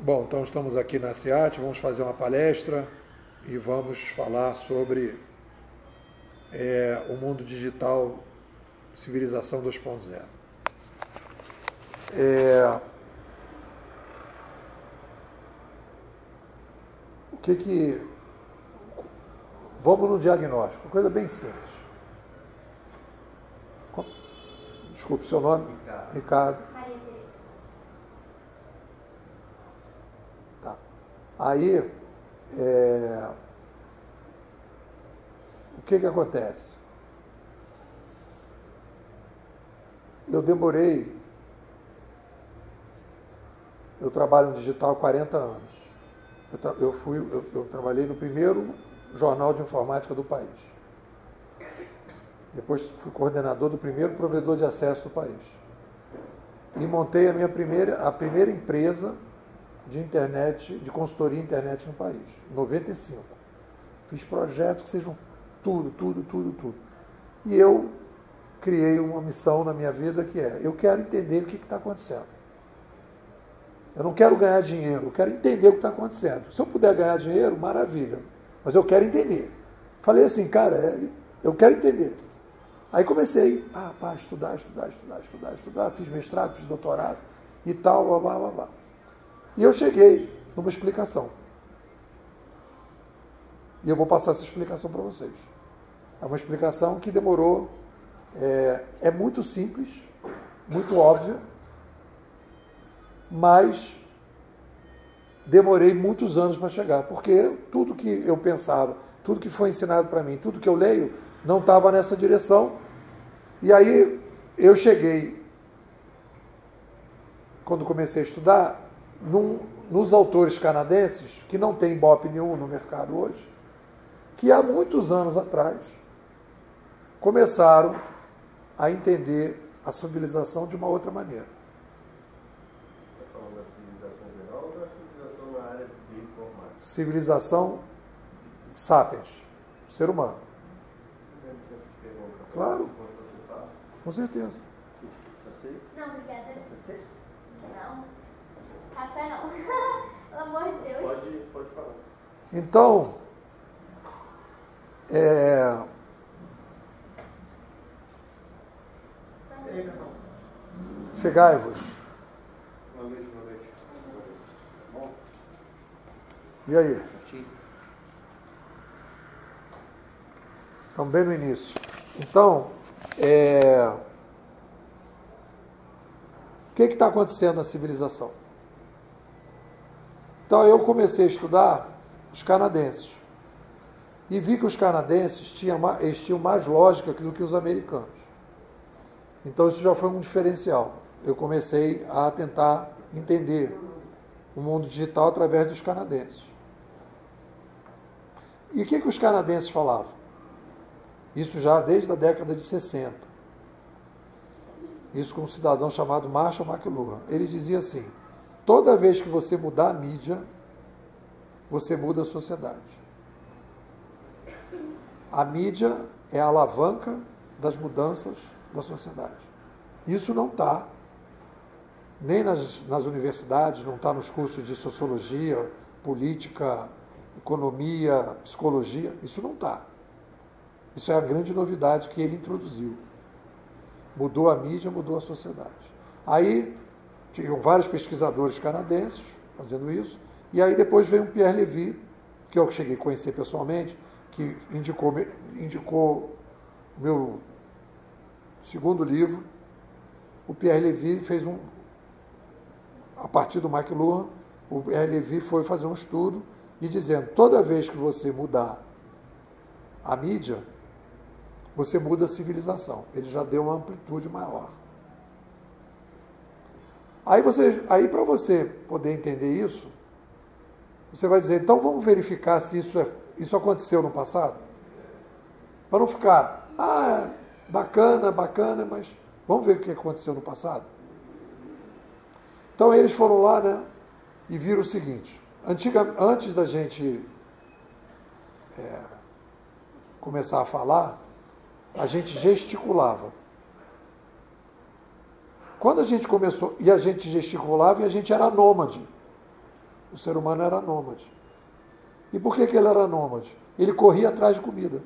Bom, então estamos aqui na CIAT, vamos fazer uma palestra e vamos falar sobre o mundo digital, civilização 2.0. O que... Vamos no diagnóstico, coisa bem simples. Desculpe, seu nome? Ricardo. Maria Tereza. Tá. Aí, o que acontece? Eu demorei, eu trabalho no digital há 40 anos. Eu trabalhei no primeiro jornal de informática do país. Depois fui coordenador do primeiro provedor de acesso do país. E montei a primeira empresa de internet, de consultoria internet no país, em 95. Fiz projetos que sejam tudo. E eu criei uma missão na minha vida que eu quero entender o que está acontecendo. Eu não quero ganhar dinheiro, eu quero entender o que está acontecendo. Se eu puder ganhar dinheiro, maravilha. Mas eu quero entender. Falei assim, cara, eu quero entender. Aí comecei a estudar, fiz mestrado, fiz doutorado e tal, blá. E eu cheguei numa explicação. E eu vou passar essa explicação para vocês. É uma explicação que demorou, é muito simples, muito óbvia, mas demorei muitos anos para chegar, porque tudo que eu pensava, tudo que foi ensinado para mim, tudo que eu leio, não estava nessa direção. E aí eu cheguei, quando comecei a estudar, nos autores canadenses, que não tem ibope nenhum no mercado hoje, que há muitos anos atrás começaram a entender a civilização de uma outra maneira. Você está falando da civilização geral ou da civilização na área de informática? Civilização sapiens, ser humano. Você tem licença de pergunta? Claro. Enquanto você está? Com certeza. Você aceita? Não, obrigada. Você aceita? Não. Café não. Pelo amor de Deus. Pode falar. Então, chegai-vos. Boa noite. Bom? E aí? Estamos bem no início. Então, o que está acontecendo na civilização? Então, eu comecei a estudar os canadenses. E vi que os canadenses tinham mais lógica do que os americanos. Então, isso já foi um diferencial. Eu comecei a tentar entender o mundo digital através dos canadenses. E o que os canadenses falavam? Isso já desde a década de 60. Isso com um cidadão chamado Marshall McLuhan. Ele dizia assim: toda vez que você mudar a mídia, você muda a sociedade. A mídia é a alavanca das mudanças da sociedade. Isso não está nem nas universidades, não está nos cursos de sociologia, política, economia, psicologia. Isso não está. Isso é a grande novidade que ele introduziu. Mudou a mídia, mudou a sociedade. Aí, tinham vários pesquisadores canadenses fazendo isso, e aí depois veio um Pierre Levy, que eu cheguei a conhecer pessoalmente, que indicou o meu segundo livro. O Pierre Levy fez a partir do McLuhan, o Pierre Levy foi fazer um estudo e dizendo, toda vez que você mudar a mídia, você muda a civilização. Ele já deu uma amplitude maior. Aí para você poder entender isso, você vai dizer, então vamos verificar se isso aconteceu no passado? Para não ficar, bacana, mas vamos ver o que aconteceu no passado? Então eles foram lá, né, e viram o seguinte, antes da gente começar a falar, a gente gesticulava. Quando a gente começou, e a gente gesticulava e a gente era nômade. O ser humano era nômade. E por que ele era nômade? Ele corria atrás de comida.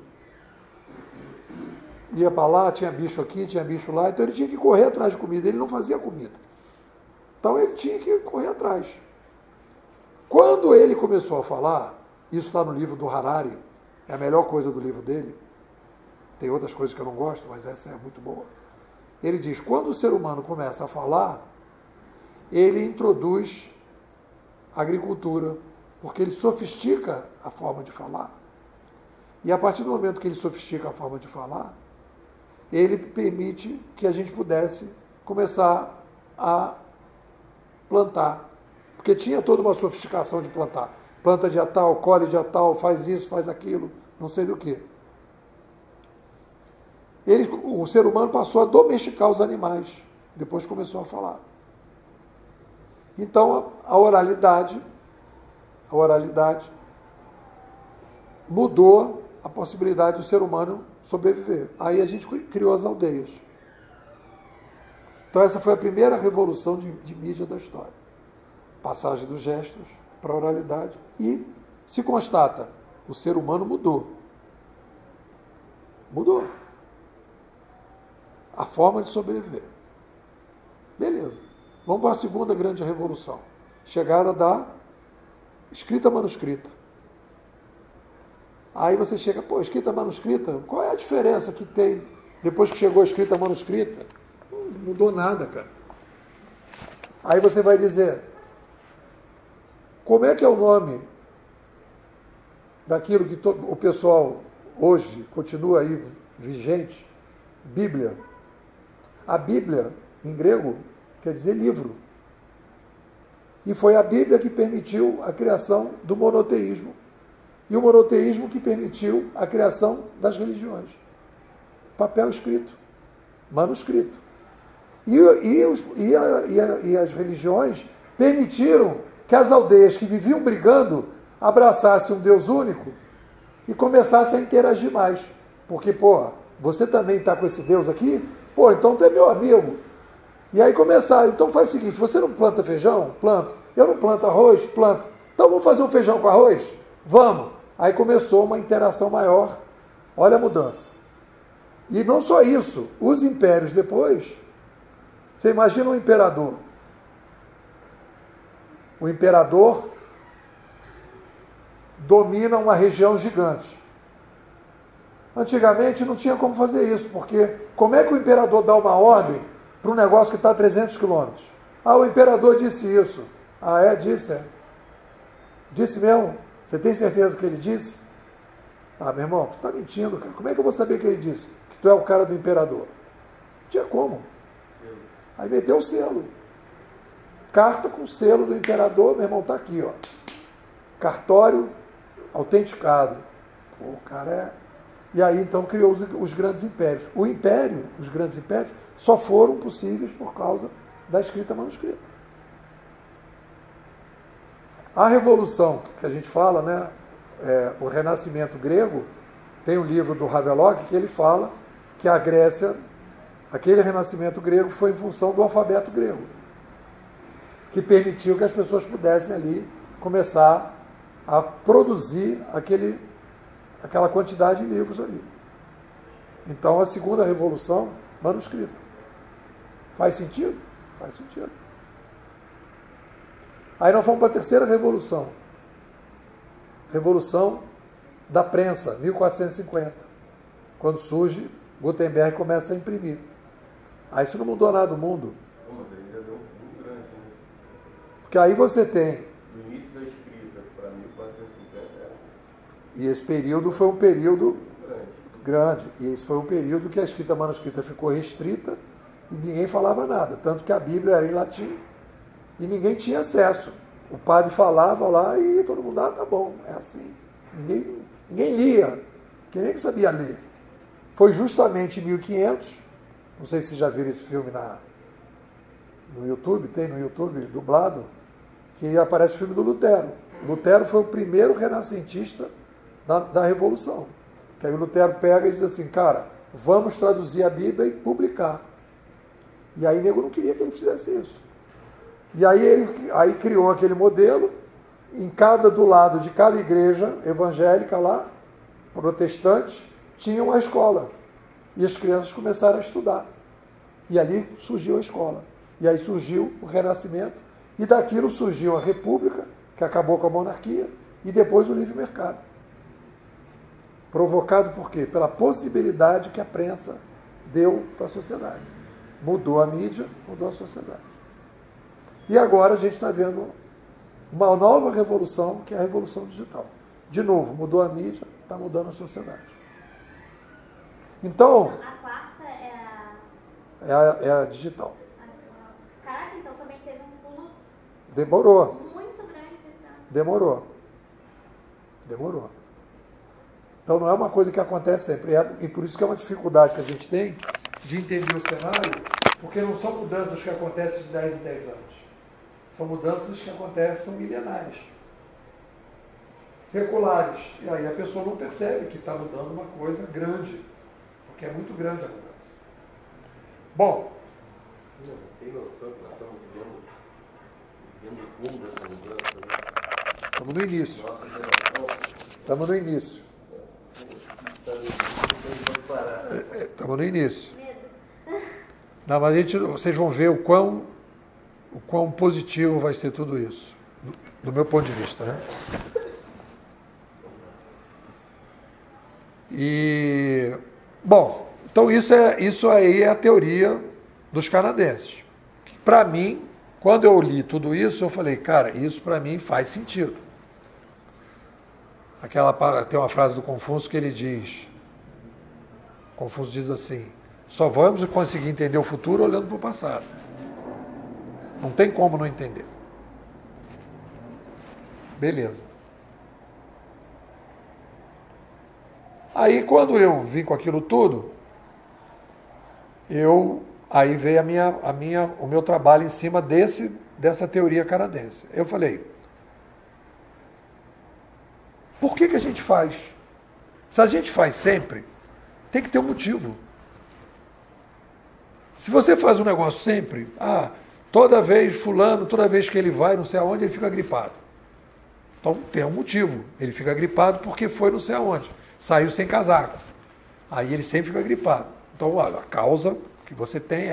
Ia para lá, tinha bicho aqui, tinha bicho lá, então ele tinha que correr atrás de comida, ele não fazia comida. Então ele tinha que correr atrás. Quando ele começou a falar, isso está no livro do Harari, é a melhor coisa do livro dele, tem outras coisas que eu não gosto, mas essa é muito boa. Ele diz, quando o ser humano começa a falar, ele introduz a agricultura, porque ele sofistica a forma de falar. E a partir do momento que ele sofistica a forma de falar, ele permite que a gente pudesse começar a plantar. Porque tinha toda uma sofisticação de plantar. Planta dia tal, colhe dia tal, faz isso, faz aquilo, não sei do que. O ser humano passou a domesticar os animais, depois começou a falar. Então, a oralidade mudou a possibilidade do ser humano sobreviver. Aí a gente criou as aldeias. Então essa foi a primeira revolução de mídia da história. Passagem dos gestos para a oralidade. E se constata, o ser humano mudou. Mudou. A forma de sobreviver. Beleza. Vamos para a segunda grande revolução. Chegada da escrita manuscrita. Aí você chega, escrita manuscrita, qual é a diferença que tem depois que chegou a escrita manuscrita? Não mudou nada, cara. Aí você vai dizer, como é que é o nome daquilo que o pessoal hoje continua aí vigente? Bíblia. A Bíblia, em grego, quer dizer livro. E foi a Bíblia que permitiu a criação do monoteísmo. E o monoteísmo que permitiu a criação das religiões. Papel escrito, manuscrito. E as religiões permitiram que as aldeias que viviam brigando abraçassem um Deus único e começassem a interagir mais. Porque, você também está com esse Deus aqui? Então tu é meu amigo. E aí começaram, então faz o seguinte, você não planta feijão? Planto. Eu não planto arroz? Planto. Então vamos fazer um feijão com arroz? Vamos. Aí começou uma interação maior. Olha a mudança. E não só isso, os impérios depois, você imagina um imperador. O imperador domina uma região gigante. Antigamente não tinha como fazer isso, porque como é que o imperador dá uma ordem para um negócio que está a 300 quilômetros? O imperador disse isso. Disse? Disse mesmo? Você tem certeza que ele disse? Meu irmão, tu está mentindo, cara. Como é que eu vou saber que ele disse? Que tu é o cara do imperador? Não tinha como. Aí meteu o selo. Carta com selo do imperador, meu irmão, está aqui, ó. Cartório autenticado. O cara é... E aí, então, criou os grandes impérios. Os grandes impérios, só foram possíveis por causa da escrita manuscrita. A revolução que a gente fala, né, o renascimento grego, tem um livro do Havelock que ele fala que a Grécia, aquele renascimento grego foi em função do alfabeto grego, que permitiu que as pessoas pudessem ali começar a produzir aquela quantidade de livros ali. Então, a segunda revolução, manuscrito. Faz sentido? Faz sentido. Aí nós vamos para a terceira revolução. Revolução da prensa, 1450. Quando surge, Gutenberg começa a imprimir. Aí isso não mudou nada do mundo. Mas aí já deu um grande, né? Porque aí você tem... Do início da escrita para 1450 E esse período foi um período grande. E esse foi um período que a escrita manuscrita ficou restrita e ninguém falava nada. Tanto que a Bíblia era em latim e ninguém tinha acesso. O padre falava lá e todo mundo, tá bom, é assim. Ninguém lia, que nem que sabia ler. Foi justamente em 1500, não sei se vocês já viram esse filme no YouTube, tem no YouTube, dublado, que aparece o filme do Lutero. Lutero foi o primeiro renascentista da Revolução. Que aí o Lutero pega e diz assim, cara, vamos traduzir a Bíblia e publicar. E aí o nego não queria que ele fizesse isso. E aí ele criou aquele modelo do lado de cada igreja evangélica lá, protestante, tinha uma escola. E as crianças começaram a estudar. E ali surgiu a escola. E aí surgiu o Renascimento. E daquilo surgiu a República, que acabou com a monarquia, e depois o livre mercado. Provocado por quê? Pela possibilidade que a prensa deu para a sociedade. Mudou a mídia, mudou a sociedade. E agora a gente está vendo uma nova revolução, que é a revolução digital. De novo, mudou a mídia, está mudando a sociedade. Então... A quarta é a digital. Caraca, então também teve um pulo... Demorou. Muito grande. Demorou. Então não é uma coisa que acontece sempre. E por isso que é uma dificuldade que a gente tem de entender o cenário, porque não são mudanças que acontecem de 10 em 10 anos. São mudanças que acontecem, são milenares. Seculares. E aí a pessoa não percebe que está mudando uma coisa grande, porque é muito grande a mudança. Bom. Não tem noção que nós estamos vivendo o boom dessa mudança, né? Estamos no início. Nossa geração. Estamos no início. Estamos no início. Não, mas vocês vão ver o quão positivo vai ser tudo isso, do meu ponto de vista, né? E, bom, então isso aí é a teoria dos canadenses. Para mim, quando eu li tudo isso, eu falei, cara, isso para mim faz sentido. Tem uma frase do Confúcio que ele diz, Confúcio diz assim, só vamos conseguir entender o futuro olhando para o passado. Não tem como não entender. Beleza. Aí quando eu vim com aquilo tudo, aí veio o meu trabalho em cima dessa teoria canadense. Eu falei, por que a gente faz? Se a gente faz sempre, tem que ter um motivo. Se você faz um negócio sempre, toda vez que ele vai, não sei aonde, ele fica gripado. Então tem um motivo. Ele fica gripado porque foi não sei aonde. Saiu sem casaco. Aí ele sempre fica gripado. Então, olha, a causa que você tem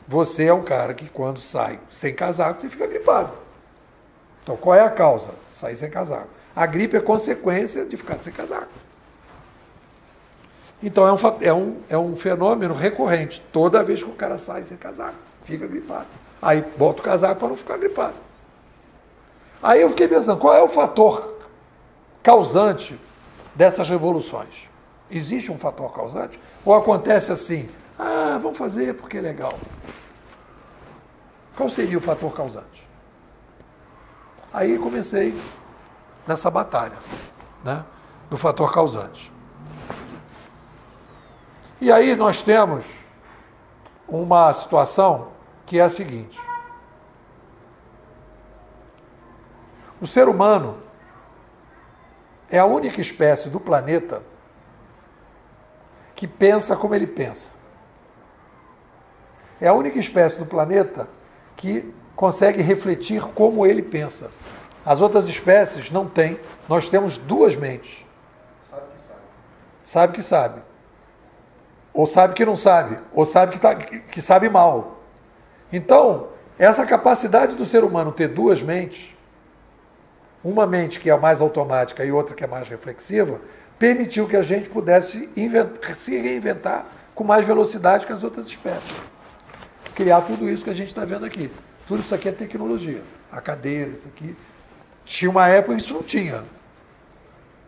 você é um cara que quando sai sem casaco, você fica gripado. Então, qual é a causa? Sair sem casaco. A gripe é consequência de ficar sem casaco. Então, é um fenômeno recorrente. Toda vez que o cara sai sem casaco, fica gripado. Aí, bota o casaco para não ficar gripado. Aí eu fiquei pensando, qual é o fator causante dessas revoluções? Existe um fator causante? Ou acontece assim, vamos fazer porque é legal? Qual seria o fator causante? Aí comecei nessa batalha, né, do fator causante. E aí nós temos uma situação que é a seguinte. O ser humano é a única espécie do planeta que pensa como ele pensa. É a única espécie do planeta que consegue refletir como ele pensa. As outras espécies não têm. Nós temos duas mentes. Sabe que sabe. Sabe que sabe. Ou sabe que não sabe. Ou sabe que sabe mal. Então, essa capacidade do ser humano ter duas mentes, uma mente que é mais automática e outra que é mais reflexiva, permitiu que a gente pudesse se reinventar com mais velocidade que as outras espécies. Criar tudo isso que a gente está vendo aqui. Tudo isso aqui é tecnologia. A cadeira, isso aqui. Tinha uma época que isso não tinha.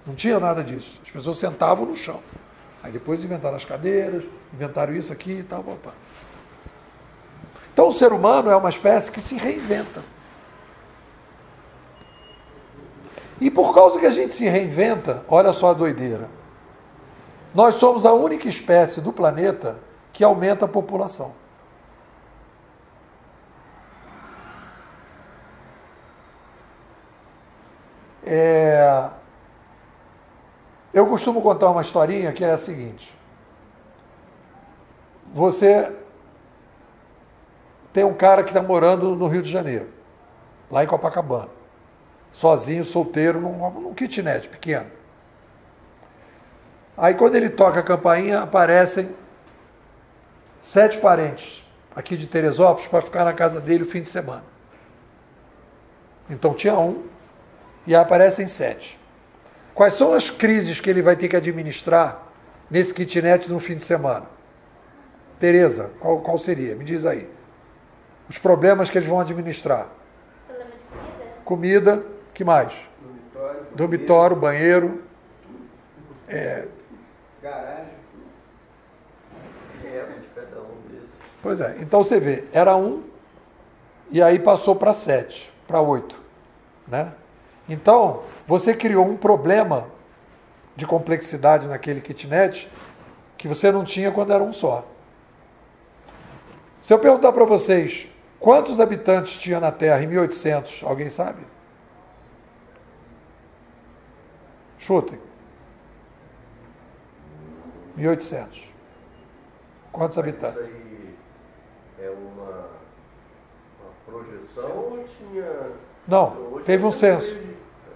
Não tinha nada disso. As pessoas sentavam no chão. Aí depois inventaram as cadeiras, inventaram isso aqui e tal, papá. Então o ser humano é uma espécie que se reinventa. E por causa que a gente se reinventa, olha só a doideira. Nós somos a única espécie do planeta que aumenta a população. Eu costumo contar uma historinha que é a seguinte. Você tem um cara que está morando no Rio de Janeiro, lá em Copacabana. sozinho, solteiro, num kitnet pequeno. Aí quando ele toca a campainha, aparecem 7 parentes aqui de Teresópolis para ficar na casa dele o fim de semana. Então tinha um e aí aparecem 7. Quais são as crises que ele vai ter que administrar nesse kitnet no fim de semana? Tereza, qual seria? Me diz aí. Os problemas que eles vão administrar. Problema de comida? Comida, que mais? Dormitório, banheiro. Garagem. De cada um desses. Pois é, então você vê, era 1 e aí passou para 7, para 8. Né? Então, você criou um problema de complexidade naquele kitnet que você não tinha quando era um só. Se eu perguntar para vocês quantos habitantes tinha na Terra em 1800, alguém sabe? Chutem. 1800. Quantos habitantes? Isso aí é uma projeção ou tinha... Não, Hoje teve um tem censo.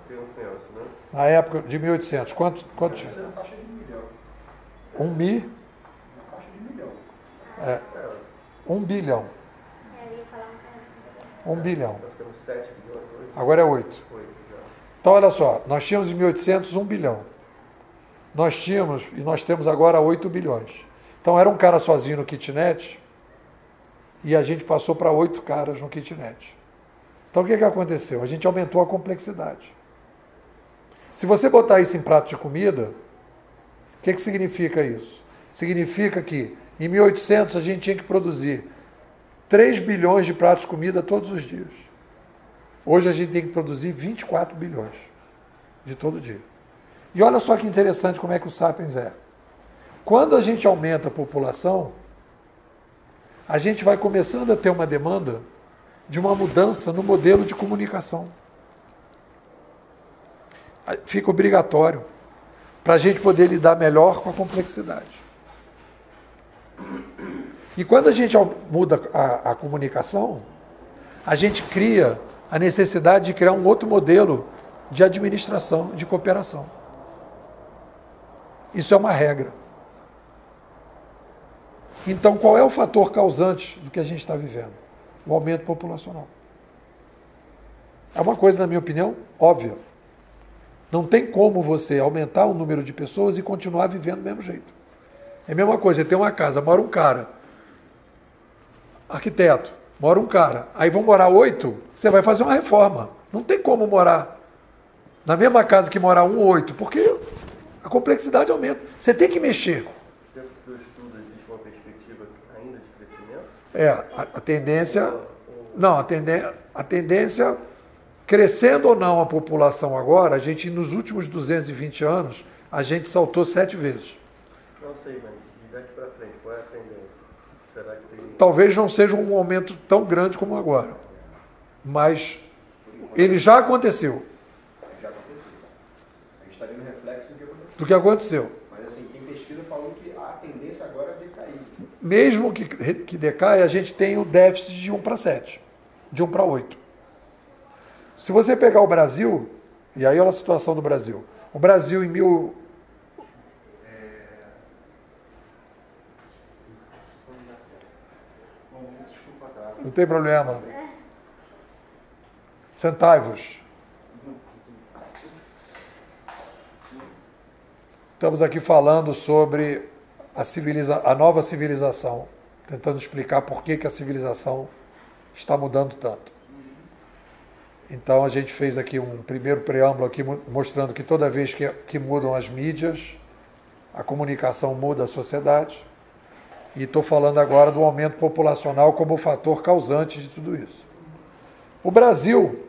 Tem um censo, né? Na época de 1800. Quanto tinha? Isso é na faixa de 1 milhão. 1 mi? Na faixa de 1 milhão. 1 bilhão. Eu ia falar um cara. 1 bilhão. Nós temos 7 bilhões hoje. Agora é 8. 8 já. Então, olha só, nós tínhamos em 1800 1 bilhão. Nós tínhamos e nós temos agora 8 bilhões. Então, era um cara sozinho no kitnet e a gente passou para 8 caras no kitnet. Então, o que aconteceu? A gente aumentou a complexidade. Se você botar isso em prato de comida, o que significa isso? Significa que em 1800 a gente tinha que produzir 3 bilhões de pratos de comida todos os dias. Hoje a gente tem que produzir 24 bilhões de todo dia. E olha só que interessante como é que o Sapiens é. Quando a gente aumenta a população, a gente vai começando a ter uma demanda de uma mudança no modelo de comunicação. Fica obrigatório para a gente poder lidar melhor com a complexidade. E quando a gente muda a comunicação, a gente cria a necessidade de criar um outro modelo de administração, de cooperação. Isso é uma regra. Então, qual é o fator causante do que a gente está vivendo? O aumento populacional. É uma coisa, na minha opinião, óbvia. Não tem como você aumentar o número de pessoas e continuar vivendo do mesmo jeito. É a mesma coisa, você tem uma casa, mora um cara, arquiteto, mora um cara, aí vão morar 8, você vai fazer uma reforma. Não tem como morar na mesma casa que morar 1 ou 8, porque a complexidade aumenta. Você tem que mexer. Dentro do estudo existe uma perspectiva ainda de crescimento? A tendência... Não, a tendência... Crescendo ou não a população agora, a gente, nos últimos 220 anos, a gente saltou 7 vezes. Não sei, mas daqui para frente, qual é a tendência? Será que tem... Talvez não seja um aumento tão grande como agora, mas ele já aconteceu. Já aconteceu. A gente está vendo reflexo Do que aconteceu. Mas assim, quem pesquisa falou que a tendência agora é decair. Mesmo que decaia, a gente tem o déficit de 1 para 7, de 1 para 8. Se você pegar o Brasil, e aí olha a situação do Brasil. O Brasil em Não tem problema. Sentai-vos. Estamos aqui falando sobre a nova civilização, tentando explicar por que a civilização está mudando tanto. Então a gente fez aqui um primeiro preâmbulo aqui mostrando que toda vez que mudam as mídias, a comunicação muda a sociedade. E estou falando agora do aumento populacional como o fator causante de tudo isso. O Brasil,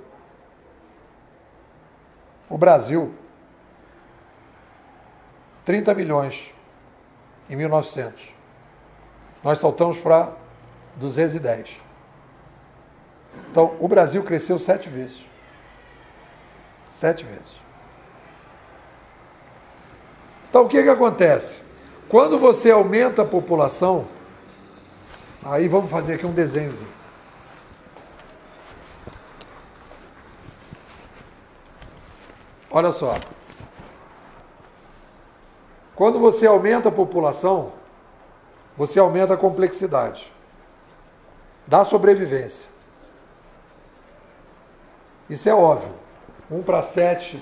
30 milhões em 1900. Nós saltamos para 210. Então, o Brasil cresceu 7 vezes. 7 vezes. Então, o que acontece? Quando você aumenta a população, aí vamos fazer aqui um desenhozinho. Olha só. Quando você aumenta a população, você aumenta a complexidade da sobrevivência. Isso é óbvio. 1:7,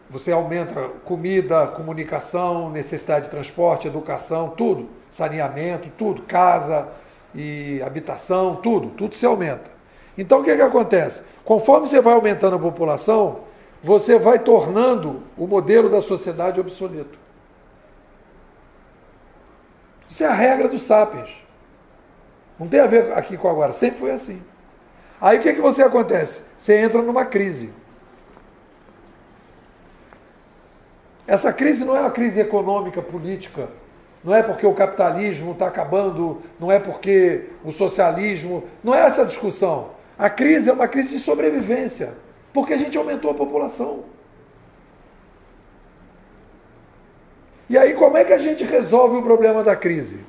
você aumenta comida, comunicação, necessidade de transporte, educação, tudo. Saneamento, tudo. Casa e habitação, tudo se aumenta. Então o que acontece? Conforme você vai aumentando a população, você vai tornando o modelo da sociedade obsoleto. Isso é a regra dos sapiens. Não tem a ver aqui com agora, sempre foi assim. Aí o que você acontece? Você entra numa crise. Essa crise não é uma crise econômica, política, não é porque o capitalismo está acabando, não é porque o socialismo, não é essa discussão. A crise é uma crise de sobrevivência, porque a gente aumentou a população. E aí como é que a gente resolve o problema da crise?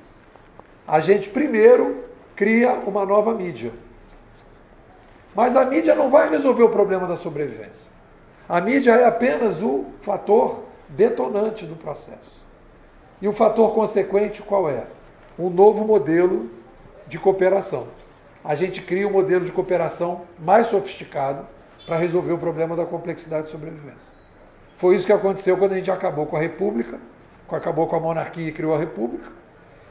A gente primeiro cria uma nova mídia. Mas a mídia não vai resolver o problema da sobrevivência. A mídia é apenas o fator detonante do processo. E o fator consequente qual é? Um novo modelo de cooperação. A gente cria um modelo de cooperação mais sofisticado para resolver o problema da complexidade de sobrevivência. Foi isso que aconteceu quando a gente acabou com a República, acabou com a monarquia e criou a República,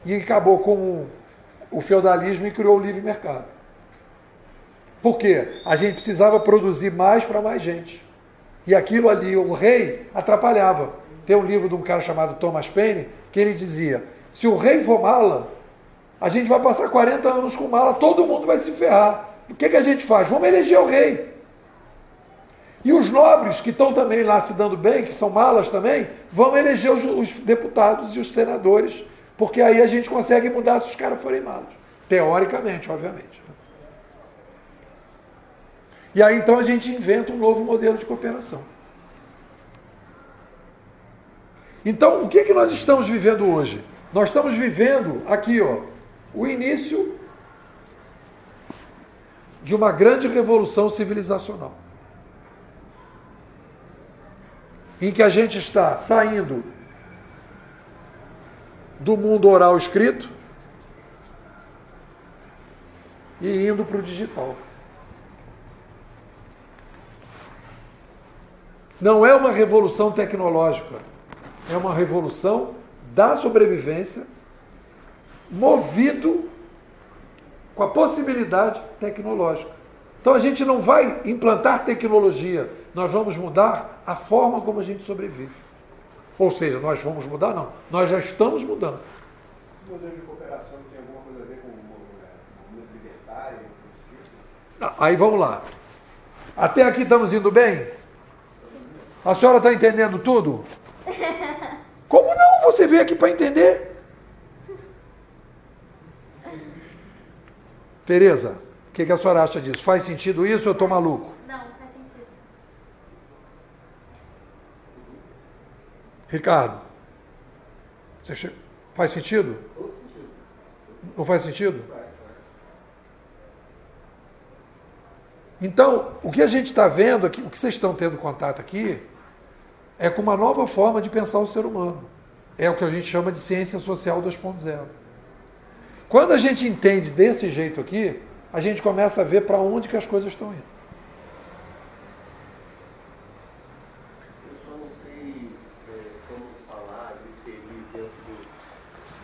e acabou com o feudalismo e criou o livre mercado. Por quê? A gente precisava produzir mais para mais gente. E aquilo ali, o rei, atrapalhava. Tem um livro de um cara chamado Thomas Paine, que ele dizia, se o rei for mala, a gente vai passar 40 anos com mala, todo mundo vai se ferrar. O que a gente faz? Vamos eleger o rei. E os nobres, que estão também lá se dando bem, que são malas também, vão eleger os deputados e os senadores, porque aí a gente consegue mudar se os caras forem malos. Teoricamente, obviamente. E aí então a gente inventa um novo modelo de cooperação. Então, o que nós estamos vivendo hoje? Nós estamos vivendo aqui, o início de uma grande revolução civilizacional. Em que a gente está saindo do mundo oral escrito e indo para o digital. Não é uma revolução tecnológica, é uma revolução da sobrevivência, movido com a possibilidade tecnológica. Então a gente não vai implantar tecnologia, nós vamos mudar a forma como a gente sobrevive. Ou seja, nós vamos mudar? Não, nós já estamos mudando. Esse modelo de cooperação tem alguma coisa a ver com o movimento libertário? Aí vamos lá. Até aqui estamos indo bem? A senhora está entendendo tudo? Como não? Você veio aqui para entender. Tereza, o que a senhora acha disso? Faz sentido isso ou eu estou maluco? Não, faz sentido. Ricardo, faz sentido? Todo sentido. Não faz sentido? Faz. Então, o que a gente está vendo aqui, o que vocês estão tendo contato aqui, é com uma nova forma de pensar o ser humano. É o que a gente chama de ciência social 2.0. Quando a gente entende desse jeito aqui, a gente começa a ver para onde que as coisas estão indo. Eu só não sei como falar, inserir dentro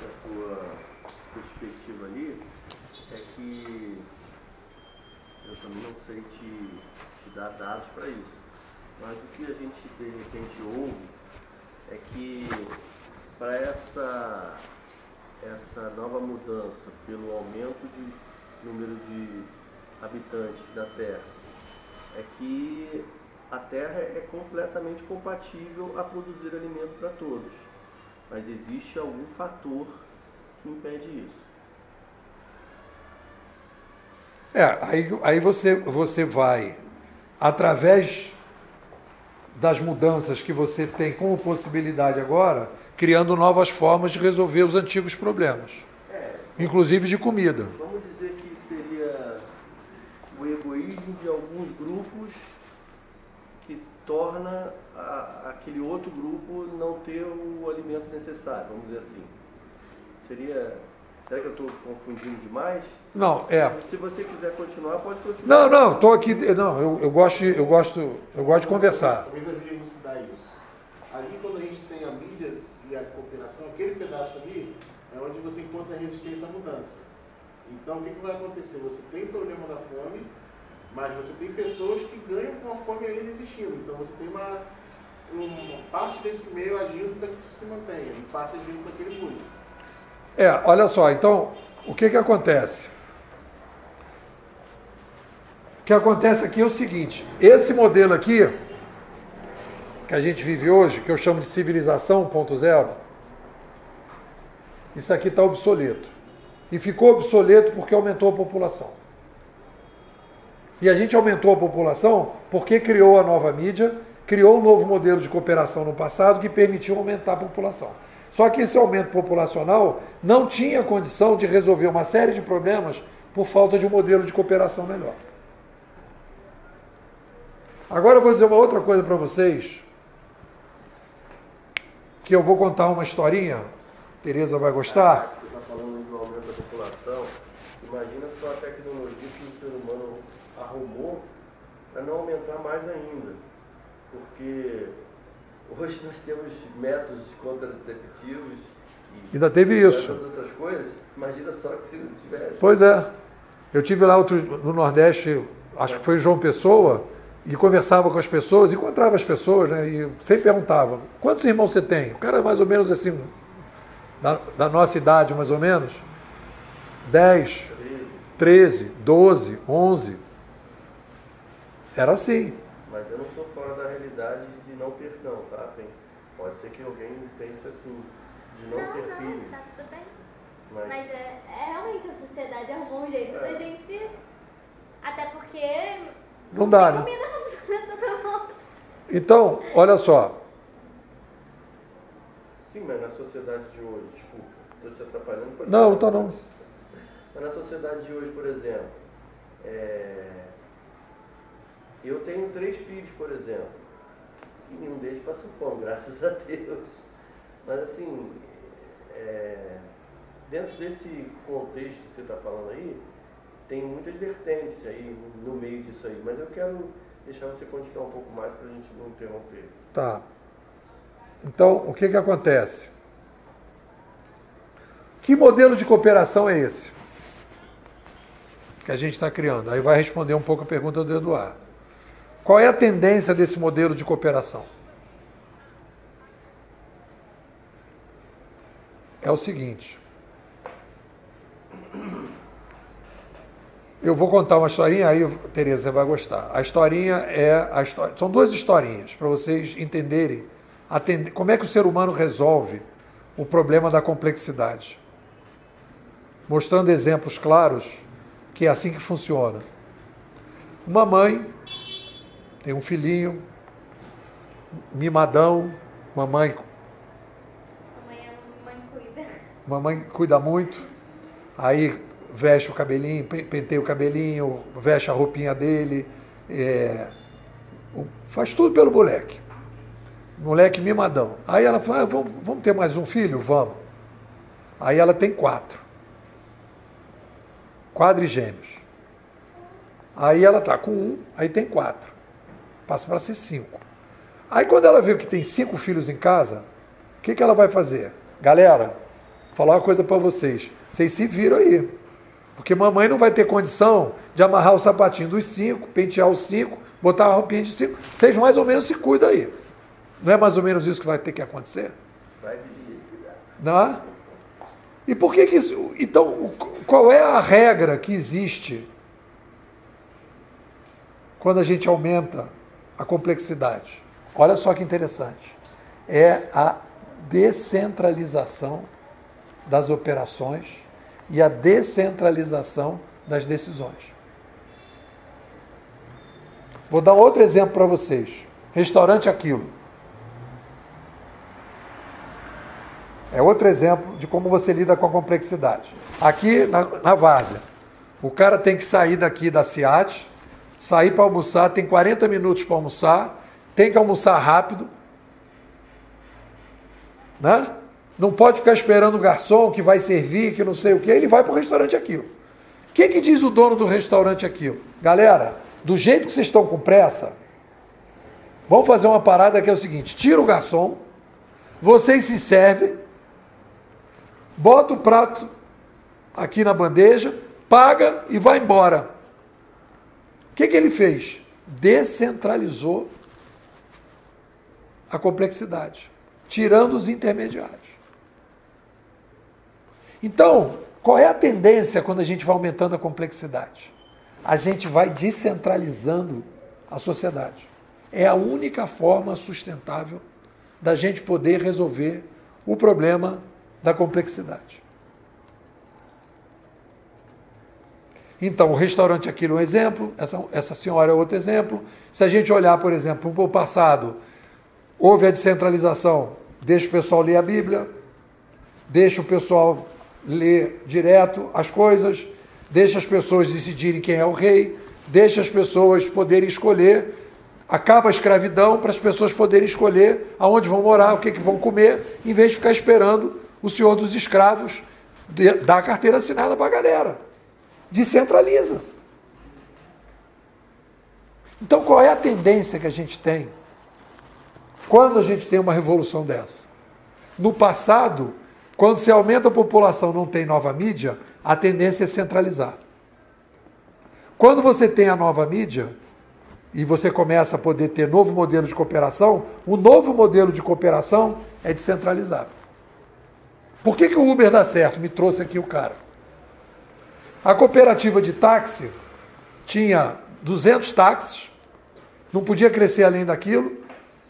da tua perspectiva ali, é que eu também não sei te dar dados para isso. Mas o que a gente de repente ouve é que para essa nova mudança pelo aumento de número de habitantes da Terra, é que a Terra é completamente compatível a produzir alimento para todos. Mas existe algum fator que impede isso. Aí você vai, através das mudanças que você tem como possibilidade agora, criando novas formas de resolver os antigos problemas, inclusive de comida. Vamos dizer que seria o egoísmo de alguns grupos que que torna aquele outro grupo não ter o alimento necessário, vamos dizer assim. Será que eu estou confundindo demais? Não, Se você quiser continuar, pode continuar. Não, estou aqui. Não, eu gosto de conversar. Talvez eu devia elucidar isso. Ali, quando a gente tem a mídia e a cooperação, aquele pedaço ali é onde você encontra a resistência à mudança. Então, o que vai acontecer? Você tem o problema da fome, mas você tem pessoas que ganham com a fome ainda existindo. Então, você tem uma parte desse meio agindo para que isso se mantenha, e parte agindo para que ele mude. Olha só, então, o que acontece? O que acontece aqui é o seguinte, esse modelo aqui, que a gente vive hoje, que eu chamo de civilização 1.0, isso aqui está obsoleto. E ficou obsoleto porque aumentou a população. E a gente aumentou a população porque criou a nova mídia, criou um novo modelo de cooperação no passado que permitiu aumentar a população. Só que esse aumento populacional não tinha condição de resolver uma série de problemas por falta de um modelo de cooperação melhor. Agora eu vou dizer uma outra coisa para vocês, que eu vou contar uma historinha, Tereza vai gostar. Você está falando do aumento da população, imagina só a tecnologia que o ser humano arrumou para não aumentar mais ainda, porque hoje nós temos métodos contraceptivos e ainda teve isso. Outras coisas. Imagina só que se não tivesse. Pois é. Eu tive lá no Nordeste, acho que foi em João Pessoa, e conversava com as pessoas, encontrava as pessoas, né, e sempre perguntava, quantos irmãos você tem? O cara mais ou menos assim, da nossa idade mais ou menos, 10, 13, 12, 11. Era assim. Mas eu não sou fora da realidade de não ter não, tá? Pode ser que alguém pense assim, de não ter filho. Tá tudo bem. Mas Realmente a sociedade arrumou um jeito da gente, até porque não dá, né? comida pra todo mundo. Então, olha só. Sim, mas na sociedade de hoje, desculpa, estou te atrapalhando. Não está não. Mas na sociedade de hoje, por exemplo, eu tenho 3 filhos, por exemplo, e nenhum deles passa fome, graças a Deus. Mas assim, dentro desse contexto que você está falando aí, tem muitas vertentes aí no meio disso aí, mas eu quero deixar você continuar um pouco mais para a gente não interromper. Tá. Então, o que acontece? Que modelo de cooperação é esse que a gente está criando? Aí vai responder um pouco a pergunta do Eduardo. Qual é a tendência desse modelo de cooperação? É o seguinte. Eu vou contar uma historinha, aí, Tereza, você vai gostar. A historinha são 2 historinhas, para vocês entenderem como é que o ser humano resolve o problema da complexidade. Mostrando exemplos claros que é assim que funciona. Uma mãe tem um filhinho, mimadão, mamãe cuida. Mamãe cuida muito, aí veste o cabelinho, penteia o cabelinho, veste a roupinha dele, faz tudo pelo moleque. Moleque mimadão. Aí ela fala, vamos ter mais um filho? Vamos. Aí ela tem 4. Quadrigêmeos. Aí ela está com 1, aí tem 4. Passa para ser 5. Aí quando ela vê que tem 5 filhos em casa, o que ela vai fazer? Galera, vou falar uma coisa para vocês. Vocês se viram aí. Porque mamãe não vai ter condição de amarrar o sapatinho dos 5, pentear os 5, botar a roupinha de 5. Vocês mais ou menos se cuidam aí. Não é mais ou menos isso que vai ter que acontecer? Vai vir. Não? E por que isso? Então, qual é a regra que existe quando a gente aumenta a complexidade? Olha só que interessante. É a descentralização das operações e a descentralização das decisões. Vou dar outro exemplo para vocês. Restaurante Aquilo. É outro exemplo de como você lida com a complexidade. Aqui na Várzea, o cara tem que sair daqui da SEAT, sair para almoçar, tem 40 minutos para almoçar, tem que almoçar rápido, né? Não pode ficar esperando o garçom que vai servir, que não sei o que, ele vai para o restaurante Aquilo. O que diz o dono do restaurante Aquilo? Galera, do jeito que vocês estão com pressa, vamos fazer uma parada que é o seguinte, tira o garçom, vocês se servem, bota o prato aqui na bandeja, paga e vai embora. O que ele fez? Descentralizou a complexidade, tirando os intermediários. Então, qual é a tendência quando a gente vai aumentando a complexidade? A gente vai descentralizando a sociedade. É a única forma sustentável da gente poder resolver o problema da complexidade. Então, o restaurante Aquilo é um exemplo, essa senhora é outro exemplo. Se a gente olhar, por exemplo, para o passado, houve a descentralização, deixa o pessoal ler a Bíblia, deixa o pessoal ler direto as coisas, deixa as pessoas decidirem quem é o rei, deixa as pessoas poderem escolher, acaba a escravidão para as pessoas poderem escolher aonde vão morar, o que vão comer, em vez de ficar esperando o senhor dos escravos dar a carteira assinada para a galera. Descentraliza. Então, qual é a tendência que a gente tem quando a gente tem uma revolução dessa? No passado, quando se aumenta a população, não tem nova mídia, a tendência é centralizar. Quando você tem a nova mídia e você começa a poder ter novo modelo de cooperação, o novo modelo de cooperação é descentralizado. Por que o Uber dá certo? Me trouxe aqui o cara. A cooperativa de táxi tinha 200 táxis, não podia crescer além daquilo.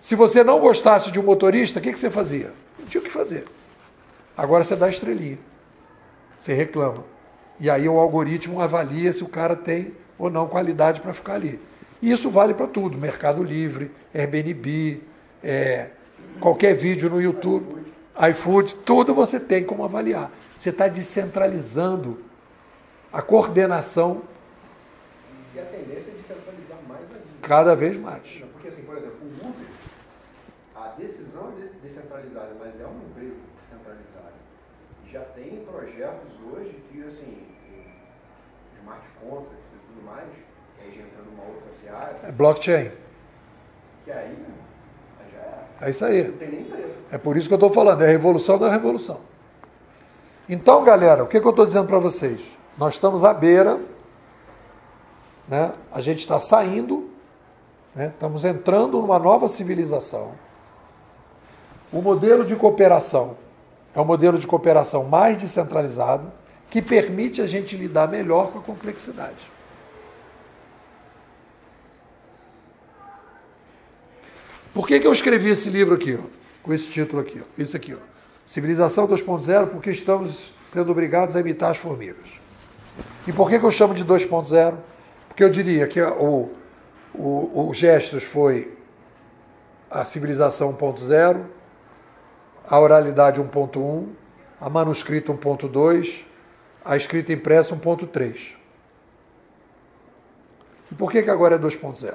Se você não gostasse de um motorista, o que você fazia? Não tinha o que fazer. Agora você dá estrelinha. Você reclama. E aí o algoritmo avalia se o cara tem ou não qualidade para ficar ali. E isso vale para tudo. Mercado Livre, Airbnb, qualquer vídeo no YouTube, iFood, tudo você tem como avaliar. Você está descentralizando a coordenação. E a tendência é descentralizar mais ainda. Cada vez mais. Porque, assim, por exemplo, o Uber, a decisão é descentralizada, mas é uma empresa descentralizada. Já tem projetos hoje que, assim, smart contracts e tudo mais, que aí já entra numa outra seara. É blockchain. Que aí já é. É isso aí. Não tem nem preço. É por isso que eu estou falando, é a revolução da revolução. Então, galera, o que eu estou dizendo para vocês? Nós estamos à beira, né? A gente está saindo, né? Estamos entrando numa nova civilização. O modelo de cooperação é um modelo de cooperação mais descentralizado, que permite a gente lidar melhor com a complexidade. Por que eu escrevi esse livro aqui, ó, com esse título aqui, ó, esse aqui, ó, Civilização 2.0, porque estamos sendo obrigados a imitar as formigas. E por que eu chamo de 2.0? Porque eu diria que o Gestos foi a civilização 1.0, a oralidade 1.1, a manuscrita 1.2, a escrita impressa 1.3. E por que agora é 2.0?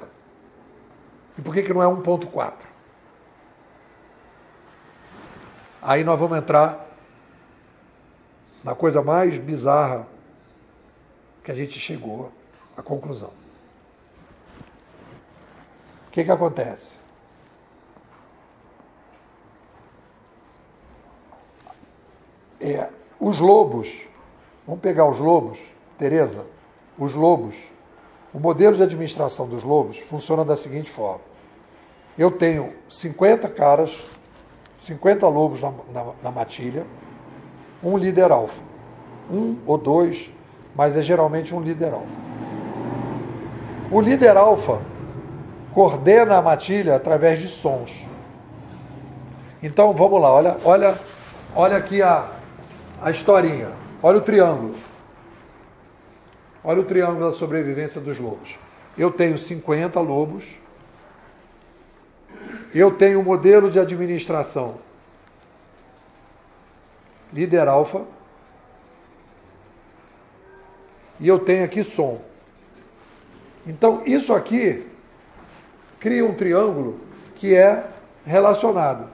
E por que não é 1.4? Aí nós vamos entrar na coisa mais bizarra que a gente chegou à conclusão. O que acontece? Os lobos, vamos pegar os lobos, Tereza, os lobos, o modelo de administração dos lobos funciona da seguinte forma. Eu tenho 50 caras, 50 lobos na matilha, um líder alfa, um ou dois, mas é geralmente um líder alfa. O líder alfa coordena a matilha através de sons. Então, vamos lá, olha aqui a historinha, olha o triângulo. Olha o triângulo da sobrevivência dos lobos. Eu tenho 50 lobos, eu tenho um modelo de administração líder alfa, e eu tenho aqui som. Então, isso aqui cria um triângulo que é relacionado.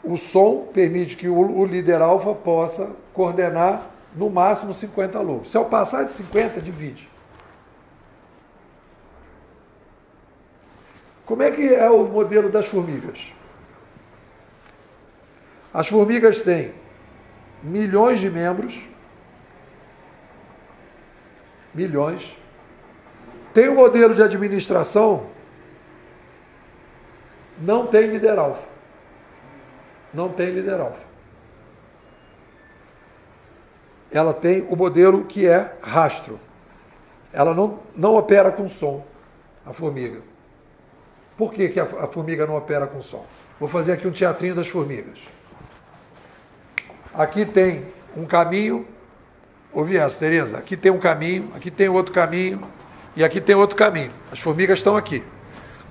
O som permite que o líder alfa possa coordenar no máximo 50 lobos. Se eu passar de 50, divide. Como é que é o modelo das formigas? As formigas têm milhões de membros, milhões. Tem um modelo de administração, não tem líder alfa. Não tem líder alfa. Ela tem o modelo que é rastro. Ela não opera com som, a formiga. Por que a formiga não opera com som? Vou fazer aqui um teatrinho das formigas. Aqui tem um caminho. Ouvi essa, Tereza? Aqui tem um caminho, aqui tem outro caminho e aqui tem outro caminho. As formigas estão aqui.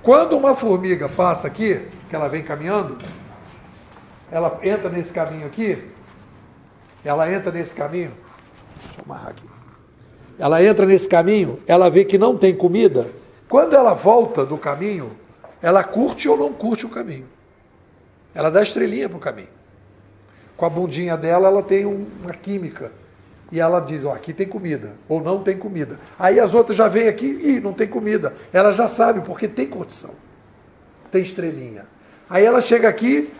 Quando uma formiga passa aqui, que ela vem caminhando, ela entra nesse caminho aqui, ela entra nesse caminho, deixa eu amarrar aqui. Ela entra nesse caminho, ela vê que não tem comida. Quando ela volta do caminho, ela curte ou não curte o caminho. Ela dá estrelinha para o caminho. Com a bundinha dela, ela tem uma química. E ela diz, ó, aqui tem comida, ou não tem comida. Aí as outras já vêm aqui, e não tem comida. Ela já sabe, porque tem curtição. Tem estrelinha. Aí ela chega aqui,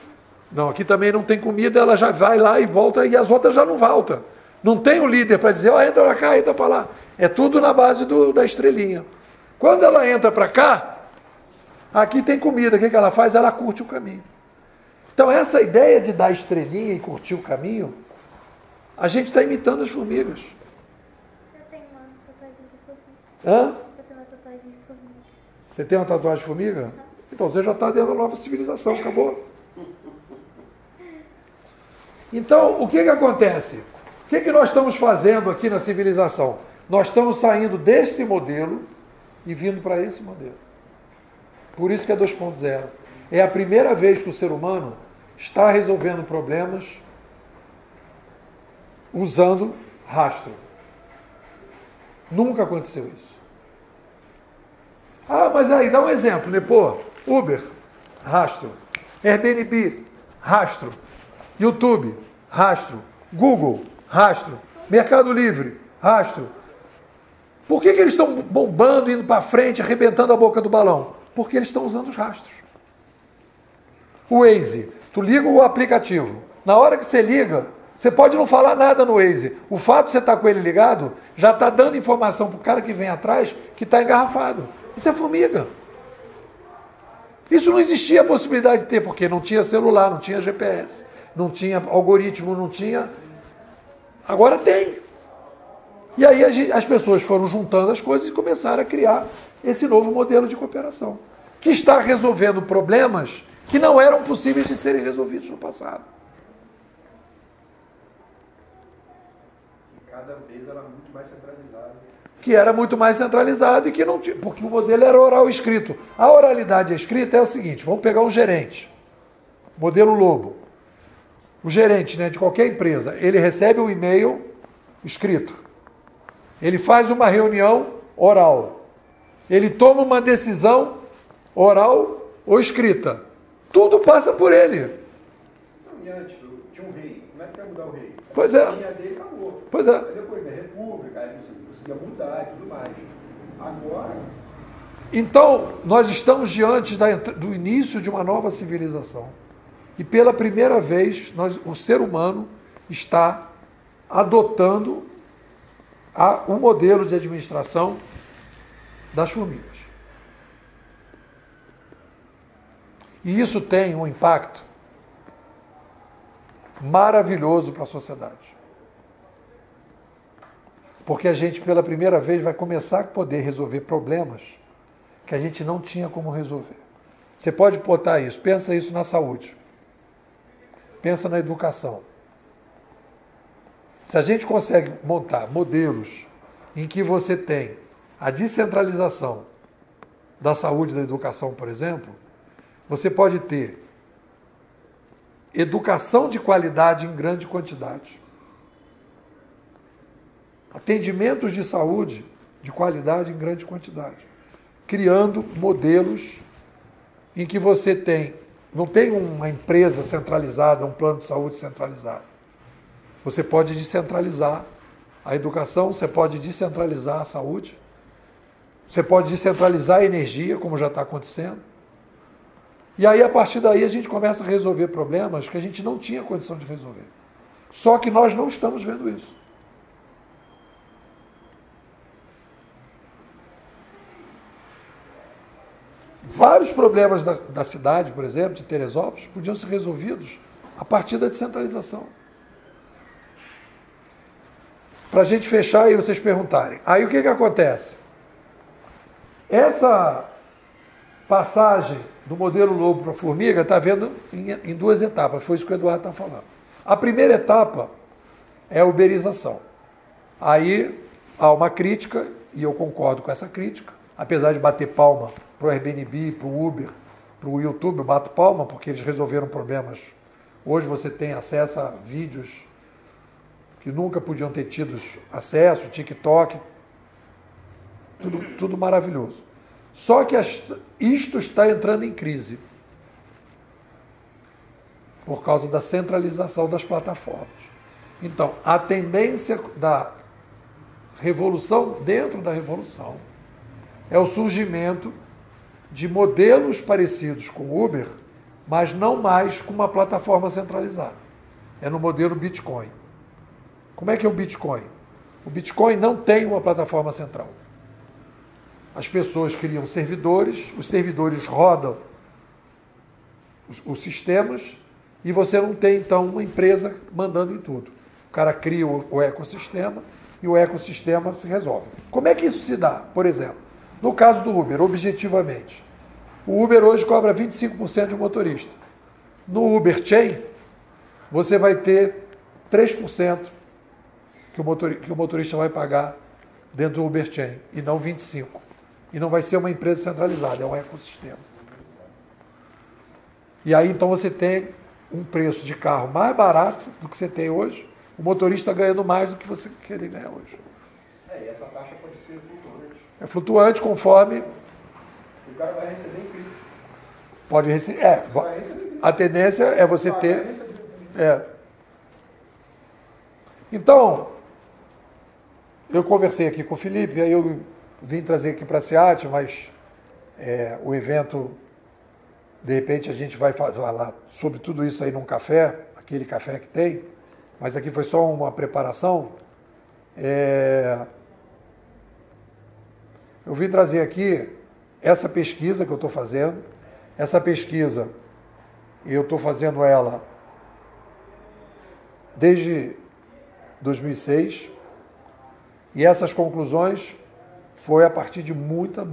não, aqui também não tem comida, ela já vai lá e volta, e as outras já não voltam. Não tem o líder para dizer, ó, entra para cá, entra para lá. É tudo na base da estrelinha. Quando ela entra para cá, aqui tem comida, o que ela faz? Ela curte o caminho. Então essa ideia de dar estrelinha e curtir o caminho, a gente está imitando as formigas. Eu tenho uma tatuagem de formiga. Hã? Eu tenho uma tatuagem de formiga. Você tem uma tatuagem de formiga? Então você já está dentro da nova civilização, acabou. Então, o que acontece? O que nós estamos fazendo aqui na civilização? Nós estamos saindo desse modelo e vindo para esse modelo. Por isso que é 2.0. É a primeira vez que o ser humano está resolvendo problemas usando rastro. Nunca aconteceu isso. Ah, mas aí, dá um exemplo, né? Pô, Uber, rastro. Airbnb, rastro. YouTube, rastro. Google, rastro. Mercado Livre, rastro. Por que eles estão bombando, indo para frente, arrebentando a boca do balão? Porque eles estão usando os rastros. O Waze, tu liga o aplicativo. Na hora que você liga, você pode não falar nada no Waze. O fato de você estar com ele ligado, já está dando informação para o cara que vem atrás que está engarrafado. Isso é formiga. Isso não existia a possibilidade de ter, porque não tinha celular, não tinha GPS, não tinha algoritmo, não tinha... Agora tem. E aí as pessoas foram juntando as coisas e começaram a criar esse novo modelo de cooperação, que está resolvendo problemas que não eram possíveis de serem resolvidos no passado. Cada vez era muito mais centralizado. Que era muito mais centralizado e que não tinha, porque o modelo era oral escrito. A oralidade escrita é o seguinte, vamos pegar um gerente, modelo Lobo. O gerente, né, de qualquer empresa, ele recebe um e-mail escrito. Ele faz uma reunião oral. Ele toma uma decisão oral ou escrita. Tudo passa por ele. E antes, tinha um rei. Como é que vai mudar o rei? Pois é. Tinha dele, acabou. Pois é. Mas depois da república, aí conseguia mudar e tudo mais. Agora... Então, nós estamos diante do início de uma nova civilização. E pela primeira vez, o ser humano está adotando o modelo de administração das formigas. E isso tem um impacto maravilhoso para a sociedade. Porque a gente, pela primeira vez, vai começar a poder resolver problemas que a gente não tinha como resolver. Você pode botar isso, pensa isso na saúde. Pensa na educação. Se a gente consegue montar modelos em que você tem a descentralização da saúde e da educação, por exemplo, você pode ter educação de qualidade em grande quantidade. Atendimentos de saúde de qualidade em grande quantidade. Criando modelos em que você não tem uma empresa centralizada, um plano de saúde centralizado. Você pode descentralizar a educação, você pode descentralizar a saúde, você pode descentralizar a energia, como já está acontecendo. E aí, a partir daí, a gente começa a resolver problemas que a gente não tinha condição de resolver. Só que nós não estamos vendo isso. Vários problemas da cidade, por exemplo, de Teresópolis, podiam ser resolvidos a partir da descentralização. Para a gente fechar e vocês perguntarem. Aí o que acontece? Essa passagem do modelo lobo para a formiga está vendo em duas etapas, foi isso que o Eduardo está falando. A primeira etapa é a uberização. Aí há uma crítica, e eu concordo com essa crítica, apesar de bater palma para o Airbnb, para o Uber, para o YouTube, eu bato palma porque eles resolveram problemas. Hoje você tem acesso a vídeos que nunca podiam ter tido acesso, TikTok, tudo maravilhoso. Só que isto está entrando em crise por causa da centralização das plataformas. Então, a tendência da revolução dentro da revolução é o surgimento de modelos parecidos com o Uber, mas não mais com uma plataforma centralizada. É no modelo Bitcoin. Como é que é o Bitcoin? O Bitcoin não tem uma plataforma central. As pessoas criam servidores, os servidores rodam os sistemas e você não tem, então, uma empresa mandando em tudo. O cara cria o ecossistema e o ecossistema se resolve. Como é que isso se dá? Por exemplo, no caso do Uber, objetivamente, o Uber hoje cobra 25% de um motorista. No Uber Chain, você vai ter 3% que o motorista vai pagar dentro do Uber Chain, e não 25%. E não vai ser uma empresa centralizada, é um ecossistema. E aí, então, você tem um preço de carro mais barato do que você tem hoje, o motorista ganhando mais do que você queria ganhar hoje. E essa taxa pode ser flutuante. É flutuante conforme... O cara vai receber em cripto. Pode receber... A tendência é você ter... Então, eu conversei aqui com o Felipe, aí eu vim trazer aqui para a SEAT, mas o evento, de repente, a gente vai falar sobre tudo isso aí num café, aquele café que tem, mas aqui foi só uma preparação. Eu vim trazer aqui essa pesquisa que eu estou fazendo. Essa pesquisa, eu estou fazendo ela desde 2006, e essas conclusões foi a partir de muita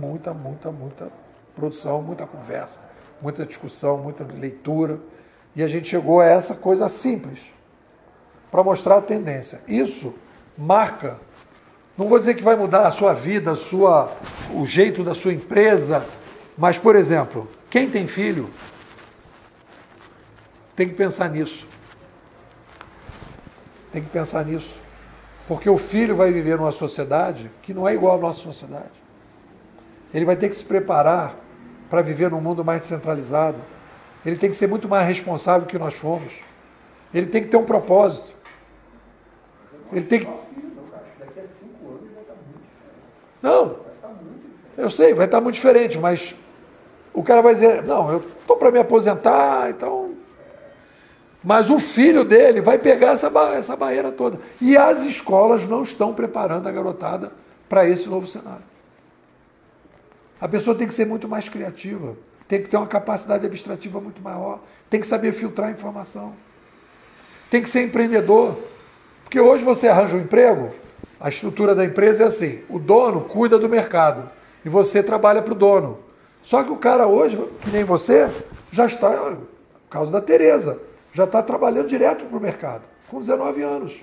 produção, muita conversa, muita discussão, muita leitura, e a gente chegou a essa coisa simples, para mostrar a tendência. Isso marca, não vou dizer que vai mudar a sua vida, o jeito da sua empresa, mas, por exemplo, quem tem filho tem que pensar nisso. Tem que pensar nisso. Porque o filho vai viver numa sociedade que não é igual à nossa sociedade. Ele vai ter que se preparar para viver num mundo mais descentralizado. Ele tem que ser muito mais responsável que nós fomos. Ele tem que ter um propósito. Ele tem que... Daqui a 5 anos vai estar muito diferente. Não, eu sei, vai estar muito diferente, mas o cara vai dizer, não, eu estou para me aposentar, então... Mas o filho dele vai pegar essa barreira toda. E as escolas não estão preparando a garotada para esse novo cenário. A pessoa tem que ser muito mais criativa, tem que ter uma capacidade abstrativa muito maior, tem que saber filtrar a informação, tem que ser empreendedor. Porque hoje você arranja um emprego, a estrutura da empresa é assim, o dono cuida do mercado e você trabalha para o dono. Só que o cara hoje, que nem você, já está, por causa da Tereza, já está trabalhando direto para o mercado, com 19 anos.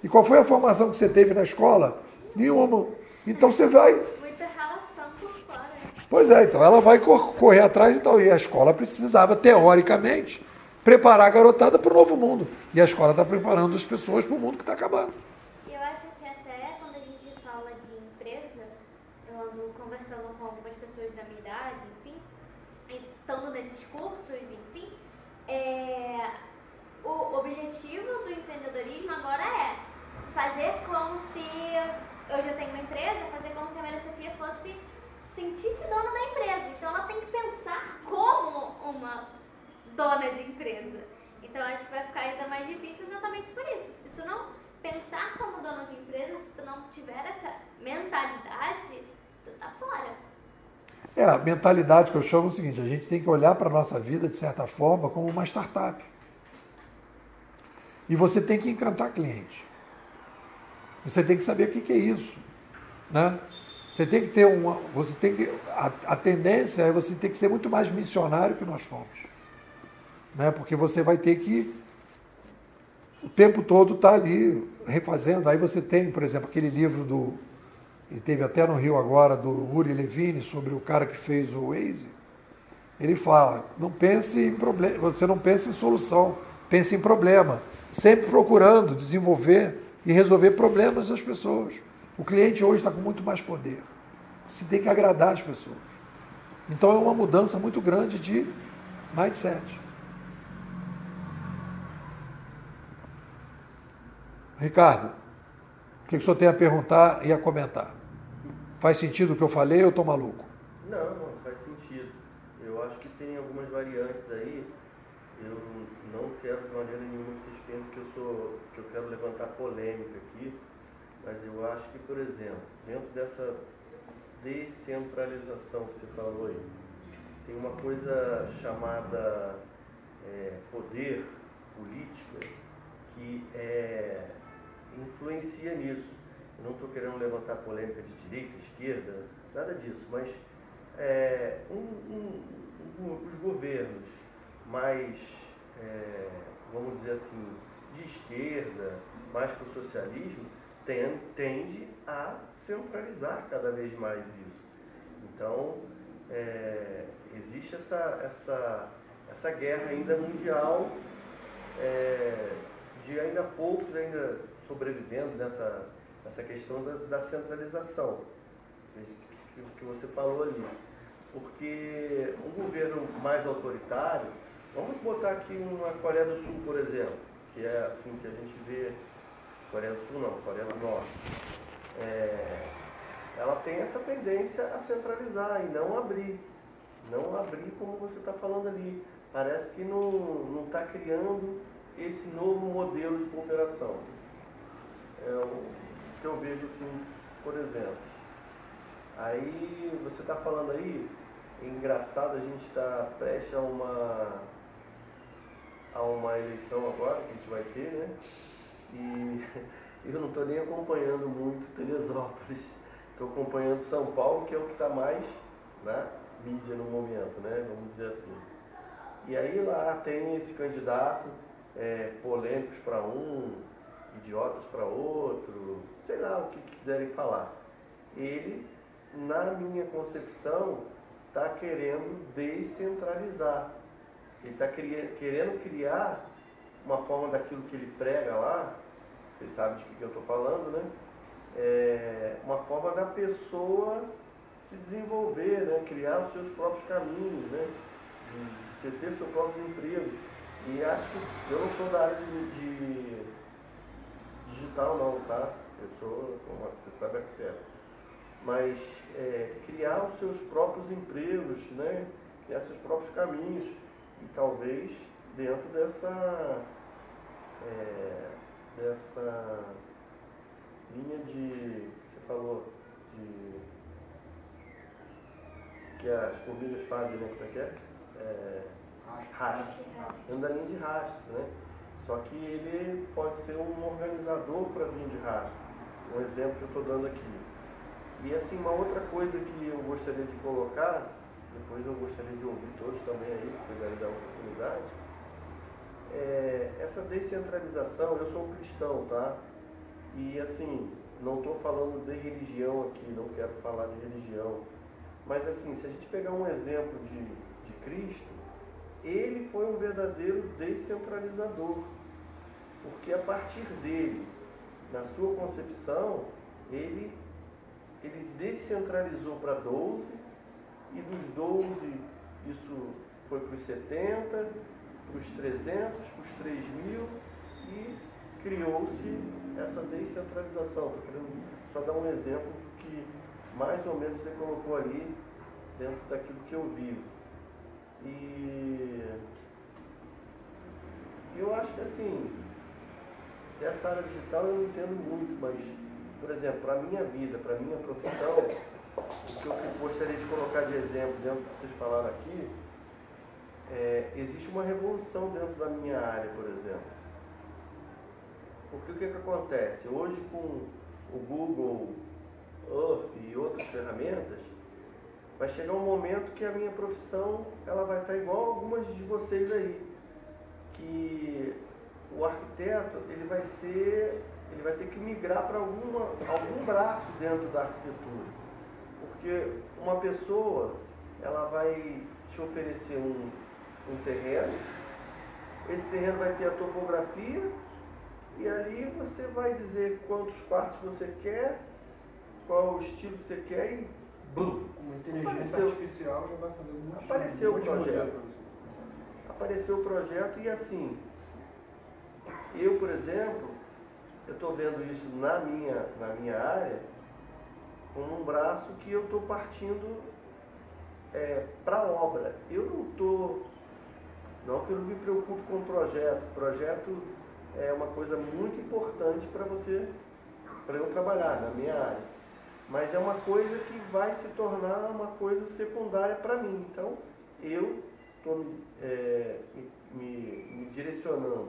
E qual foi a formação que você teve na escola? Nenhuma. Então você vai... Muita relação por fora. Pois é, então ela vai correr atrás e tal. E a escola precisava, teoricamente, preparar a garotada para o novo mundo. E a escola está preparando as pessoas para o mundo que está acabando. Eu acho que até quando a gente fala de empresa, eu ando conversando com algumas pessoas da minha idade, enfim, estando nesses cursos, enfim, o objetivo do empreendedorismo agora é fazer como se, eu já tenho uma empresa, fazer como se a Maria Sofia fosse sentir-se dona da empresa. Então ela tem que pensar como uma dona de empresa. Então acho que vai ficar ainda mais difícil exatamente por isso. Se tu não pensar como dona de empresa, se tu não tiver essa mentalidade, tu tá fora. A mentalidade que eu chamo é o seguinte: a gente tem que olhar para a nossa vida, de certa forma, como uma startup. E você tem que encantar cliente. Você tem que saber o que é isso, né? Você tem que ter a tendência é você ter que ser muito mais missionário que nós fomos, né? Porque você vai ter que o tempo todo estar ali refazendo. Aí você tem, por exemplo, aquele livro e teve até no Rio agora, do Uri Levine, sobre o cara que fez o Waze. Ele fala: não pense em problema, você não pense em solução, pense em problema, sempre procurando desenvolver e resolver problemas das pessoas. O cliente hoje está com muito mais poder. Você tem que agradar as pessoas. Então é uma mudança muito grande de mindset. Ricardo, o que o senhor tem a perguntar e a comentar? Faz sentido o que eu falei ou eu estou maluco? Não, faz sentido. Eu acho que tem algumas variantes aí. Eu não quero de maneira nenhuma que vocês pensem que eu quero levantar polêmica aqui, mas eu acho que, por exemplo, dentro dessa descentralização que você falou aí, tem uma coisa chamada poder política que influencia nisso. Eu não estou querendo levantar polêmica de direita, esquerda, nada disso, mas os governos mais, vamos dizer assim, de esquerda, mais para o socialismo, tende a centralizar cada vez mais isso. Então, existe essa guerra ainda mundial, de ainda poucos ainda sobrevivendo nessa questão da centralização, que você falou ali. Porque um governo mais autoritário, vamos botar aqui uma Coreia do Sul, por exemplo, que é assim que a gente vê, Coreia do Sul não, Coreia do Norte. Ela tem essa tendência a centralizar e não abrir como você está falando ali. Parece que não está criando esse novo modelo de cooperação. O que eu vejo assim, por exemplo, aí você está falando aí, é engraçado, a gente está prestes a uma eleição agora que a gente vai ter, né? E eu não estou nem acompanhando muito Teresópolis, estou acompanhando São Paulo, que é o que está mais na mídia no momento, né? Vamos dizer assim. E aí lá tem esse candidato, polêmicos para um, idiotas para outro, sei lá o que quiserem falar. Ele, na minha concepção, está querendo descentralizar. Ele está querendo criar uma forma daquilo que ele prega lá, vocês sabem de que eu estou falando, né? Uma forma da pessoa se desenvolver, né? Criar os seus próprios caminhos, né? De ter seu próprio emprego. E acho que eu não sou da área de digital não, tá? Eu sou, como você sabe, arquiteto. Mas criar os seus próprios empregos, né? Criar seus próprios caminhos. E talvez dentro dessa linha de, você falou, que as formigas fazem, né? Como é que é? Rastro. Dentro da linha de rastro, né? Só que ele pode ser um organizador para a linha de rastro. Um exemplo que eu estou dando aqui. E assim, uma outra coisa que eu gostaria de colocar, depois eu gostaria de ouvir todos também aí, que você vai dar a oportunidade, essa descentralização. Eu sou um cristão, tá? E assim, não estou falando de religião aqui, não quero falar de religião, mas assim, se a gente pegar um exemplo de Cristo, ele foi um verdadeiro descentralizador, porque a partir dele, na sua concepção, ele descentralizou para 12, e dos 12 isso foi para os 70, para os 300, para os 3.000 e criou-se essa descentralização. Estou querendo só dar um exemplo que mais ou menos você colocou ali dentro daquilo que eu vivo. E eu acho que assim, essa área digital eu não entendo muito, mas, por exemplo, para a minha vida, para a minha profissão, o que eu gostaria de colocar de exemplo dentro do que vocês falaram aqui, existe uma revolução dentro da minha área, por exemplo. Porque o que acontece? Hoje, com o Google Earth e outras ferramentas, vai chegar um momento que a minha profissão ela vai estar igual a algumas de vocês aí, que o arquiteto ele vai ter que migrar para algum braço dentro da arquitetura, porque uma pessoa ela vai te oferecer um terreno, esse terreno vai ter a topografia e ali você vai dizer quantos quartos você quer, qual o estilo que você quer e blum, uma inteligência artificial já vai fazer um monte apareceu o projeto. Apareceu o projeto e assim, eu, por exemplo, eu estou vendo isso na minha área como um braço que eu estou partindo para a obra. Eu não que eu não me preocupe com o projeto. O projeto é uma coisa muito importante para eu trabalhar na minha área. Mas é uma coisa que vai se tornar uma coisa secundária para mim. Então, eu estou me direcionando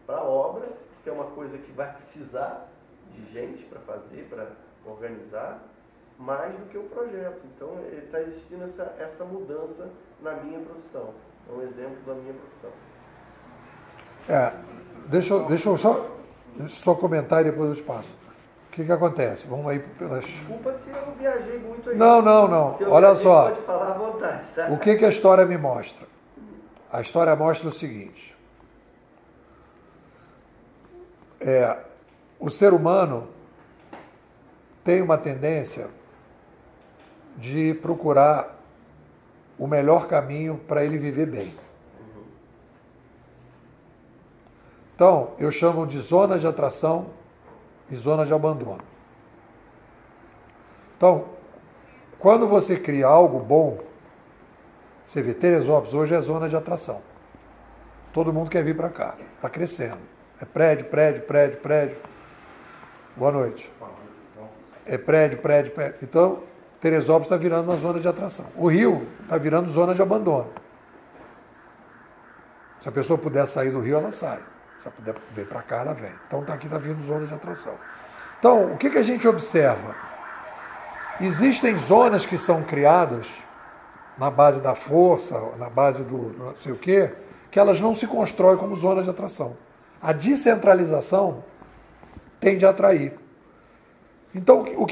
para a obra, que é uma coisa que vai precisar de gente para fazer, para organizar, mais do que o projeto. Então, está existindo essa mudança na minha profissão. É um exemplo da minha profissão. Deixa eu só comentar e depois eu te passo. O que acontece? Vamos aí pelas... Desculpa se eu não viajei muito aí. Não. Olha só. Pode falar à vontade, tá? O que a história me mostra? A história mostra o seguinte. O ser humano tem uma tendência de procurar o melhor caminho para ele viver bem. Então, eu chamo de zona de atração e zona de abandono. Então, quando você cria algo bom, você vê, Teresópolis hoje é zona de atração. Todo mundo quer vir para cá, está crescendo. É prédio. Boa noite. É prédio. Então, Teresópolis está virando uma zona de atração. O Rio está virando zona de abandono. Se a pessoa puder sair do Rio, ela sai. Se ela puder vir para cá, ela vem. Então, aqui está vindo zona de atração. Então, o que a gente observa? Existem zonas que são criadas na base da força, na base do não sei o quê, que elas não se constroem como zona de atração. A descentralização tende a atrair. Então, o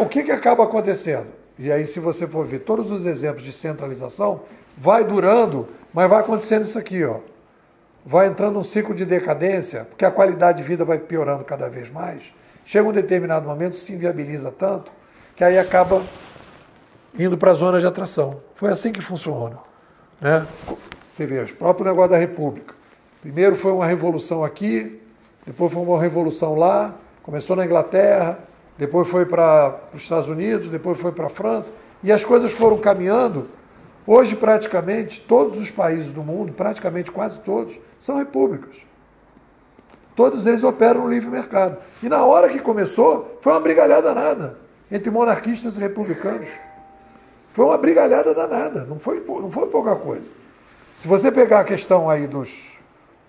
que acaba acontecendo? E aí, se você for ver todos os exemplos de centralização, vai durando, mas vai acontecendo isso aqui, ó. Vai entrando um ciclo de decadência, porque a qualidade de vida vai piorando cada vez mais. Chega um determinado momento, se inviabiliza tanto, que aí acaba indo para a zona de atração. Foi assim que funciona. Né? Você vê, o próprio negócio da República. Primeiro foi uma revolução aqui, depois foi uma revolução lá, começou na Inglaterra, depois foi para os Estados Unidos, depois foi para a França, e as coisas foram caminhando. Hoje, praticamente, todos os países do mundo, praticamente quase todos, são repúblicas. Todos eles operam no livre mercado. E na hora que começou, foi uma brigalhada danada entre monarquistas e republicanos. Foi uma brigalhada danada, não foi pouca coisa. Se você pegar a questão aí dos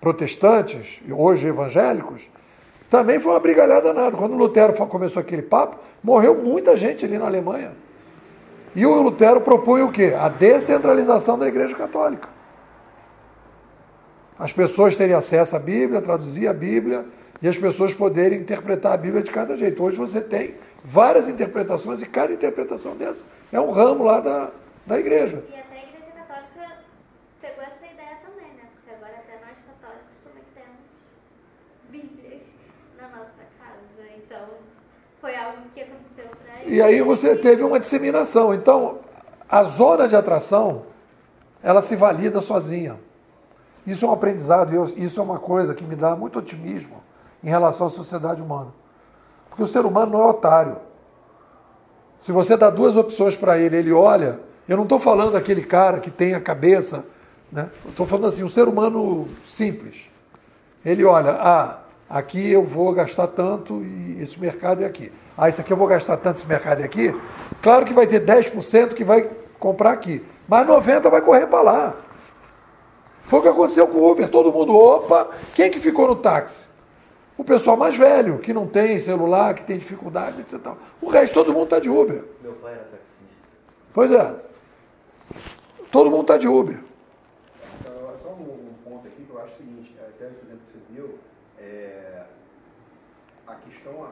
protestantes, hoje evangélicos, também foi uma brigalhada danada. Quando o Lutero começou aquele papo, morreu muita gente ali na Alemanha. E o Lutero propunha o quê? A descentralização da Igreja Católica. As pessoas terem acesso à Bíblia, traduzir a Bíblia, e as pessoas poderem interpretar a Bíblia de cada jeito. Hoje você tem várias interpretações, e cada interpretação dessa é um ramo lá da Igreja. E até a Igreja Católica pegou essa ideia também, né? Porque agora até nós católicos também temos Bíblias na nossa casa. Então, foi algo que aconteceu para eles. E aí você teve uma disseminação. Então, a zona de atração, ela se valida sozinha. Isso é um aprendizado, e isso é uma coisa que me dá muito otimismo em relação à sociedade humana. Porque o ser humano não é otário. Se você dá duas opções para ele, ele olha, eu não estou falando daquele cara que tem a cabeça, né? Estou falando assim, um ser humano simples. Ele olha, aqui eu vou gastar tanto e esse mercado é aqui. Isso aqui eu vou gastar tanto, esse mercado é aqui. Claro que vai ter 10% que vai comprar aqui, mas 90% vai correr para lá. Foi o que aconteceu com o Uber. Todo mundo, quem que ficou no táxi? O pessoal mais velho, que não tem celular, que tem dificuldade, etc. O resto, todo mundo está de Uber. Meu pai era taxista. Pois é. Todo mundo está de Uber. Só um ponto aqui que eu acho o seguinte, até esse exemplo que você viu, a questão,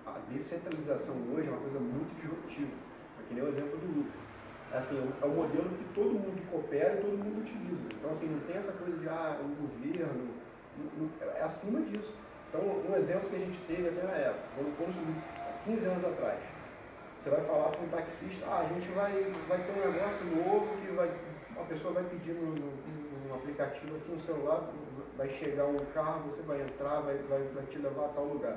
a descentralização hoje é uma coisa muito disruptiva. É que nem o exemplo do Uber. Assim, é um modelo que todo mundo coopera e todo mundo utiliza. Então, assim, não tem essa coisa de, o governo, é acima disso. Então, um exemplo que a gente teve até na época, quando 15 anos atrás, você vai falar para um taxista, a gente vai ter um negócio novo que uma pessoa vai pedir no aplicativo aqui no celular, vai chegar um carro, você vai entrar, vai te levar a tal lugar.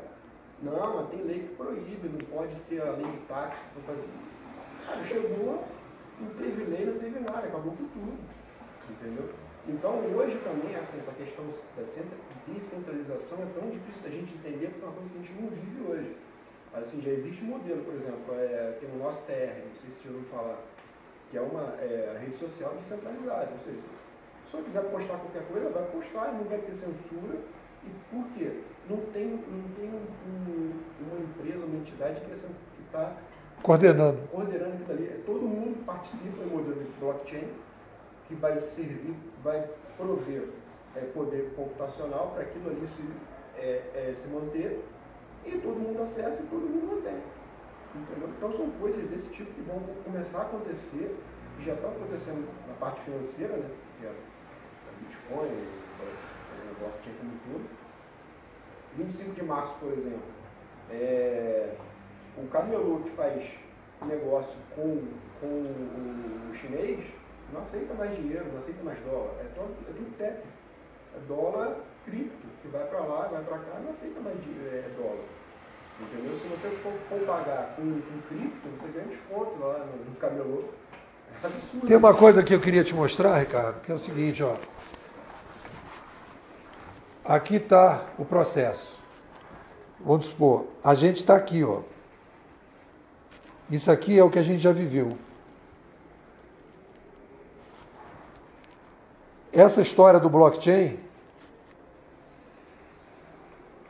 Não, mas tem lei que proíbe, não pode ter a lei de táxi para fazer. Chegou, não teve lei, não teve nada, acabou com tudo, entendeu? Então, hoje também, assim, essa questão da descentralização é tão difícil da gente entender porque é uma coisa que a gente não vive hoje. Assim, já existe um modelo, por exemplo, tem o nosso TR, não sei se vocês ouviram falar, que é uma rede social descentralizada, ou seja, se a pessoa quiser postar qualquer coisa, vai postar, não vai ter censura. E por quê? Não tem uma empresa, uma entidade que está coordenando aquilo ali. Todo mundo participa do modelo de blockchain, que vai servir, vai prover poder computacional para aquilo ali se manter, e todo mundo acessa e todo mundo mantém. Entendeu? Então são coisas desse tipo que vão começar a acontecer, que já estão acontecendo na parte financeira, né? Que é a Bitcoin, a blockchain como tudo. 25 de março, por exemplo, o camelô que faz negócio com o chinês não aceita mais dinheiro, não aceita mais dólar. É tudo TEP. É dólar cripto, que vai para lá, vai para cá, não aceita mais dólar. Entendeu? Se você for pagar com cripto, você ganha desconto lá no camelô. É absurdo. Tem uma coisa que eu queria te mostrar, Ricardo, que é o seguinte, Aqui está o processo. Vamos supor, a gente está aqui, Isso aqui é o que a gente já viveu. Essa história do blockchain,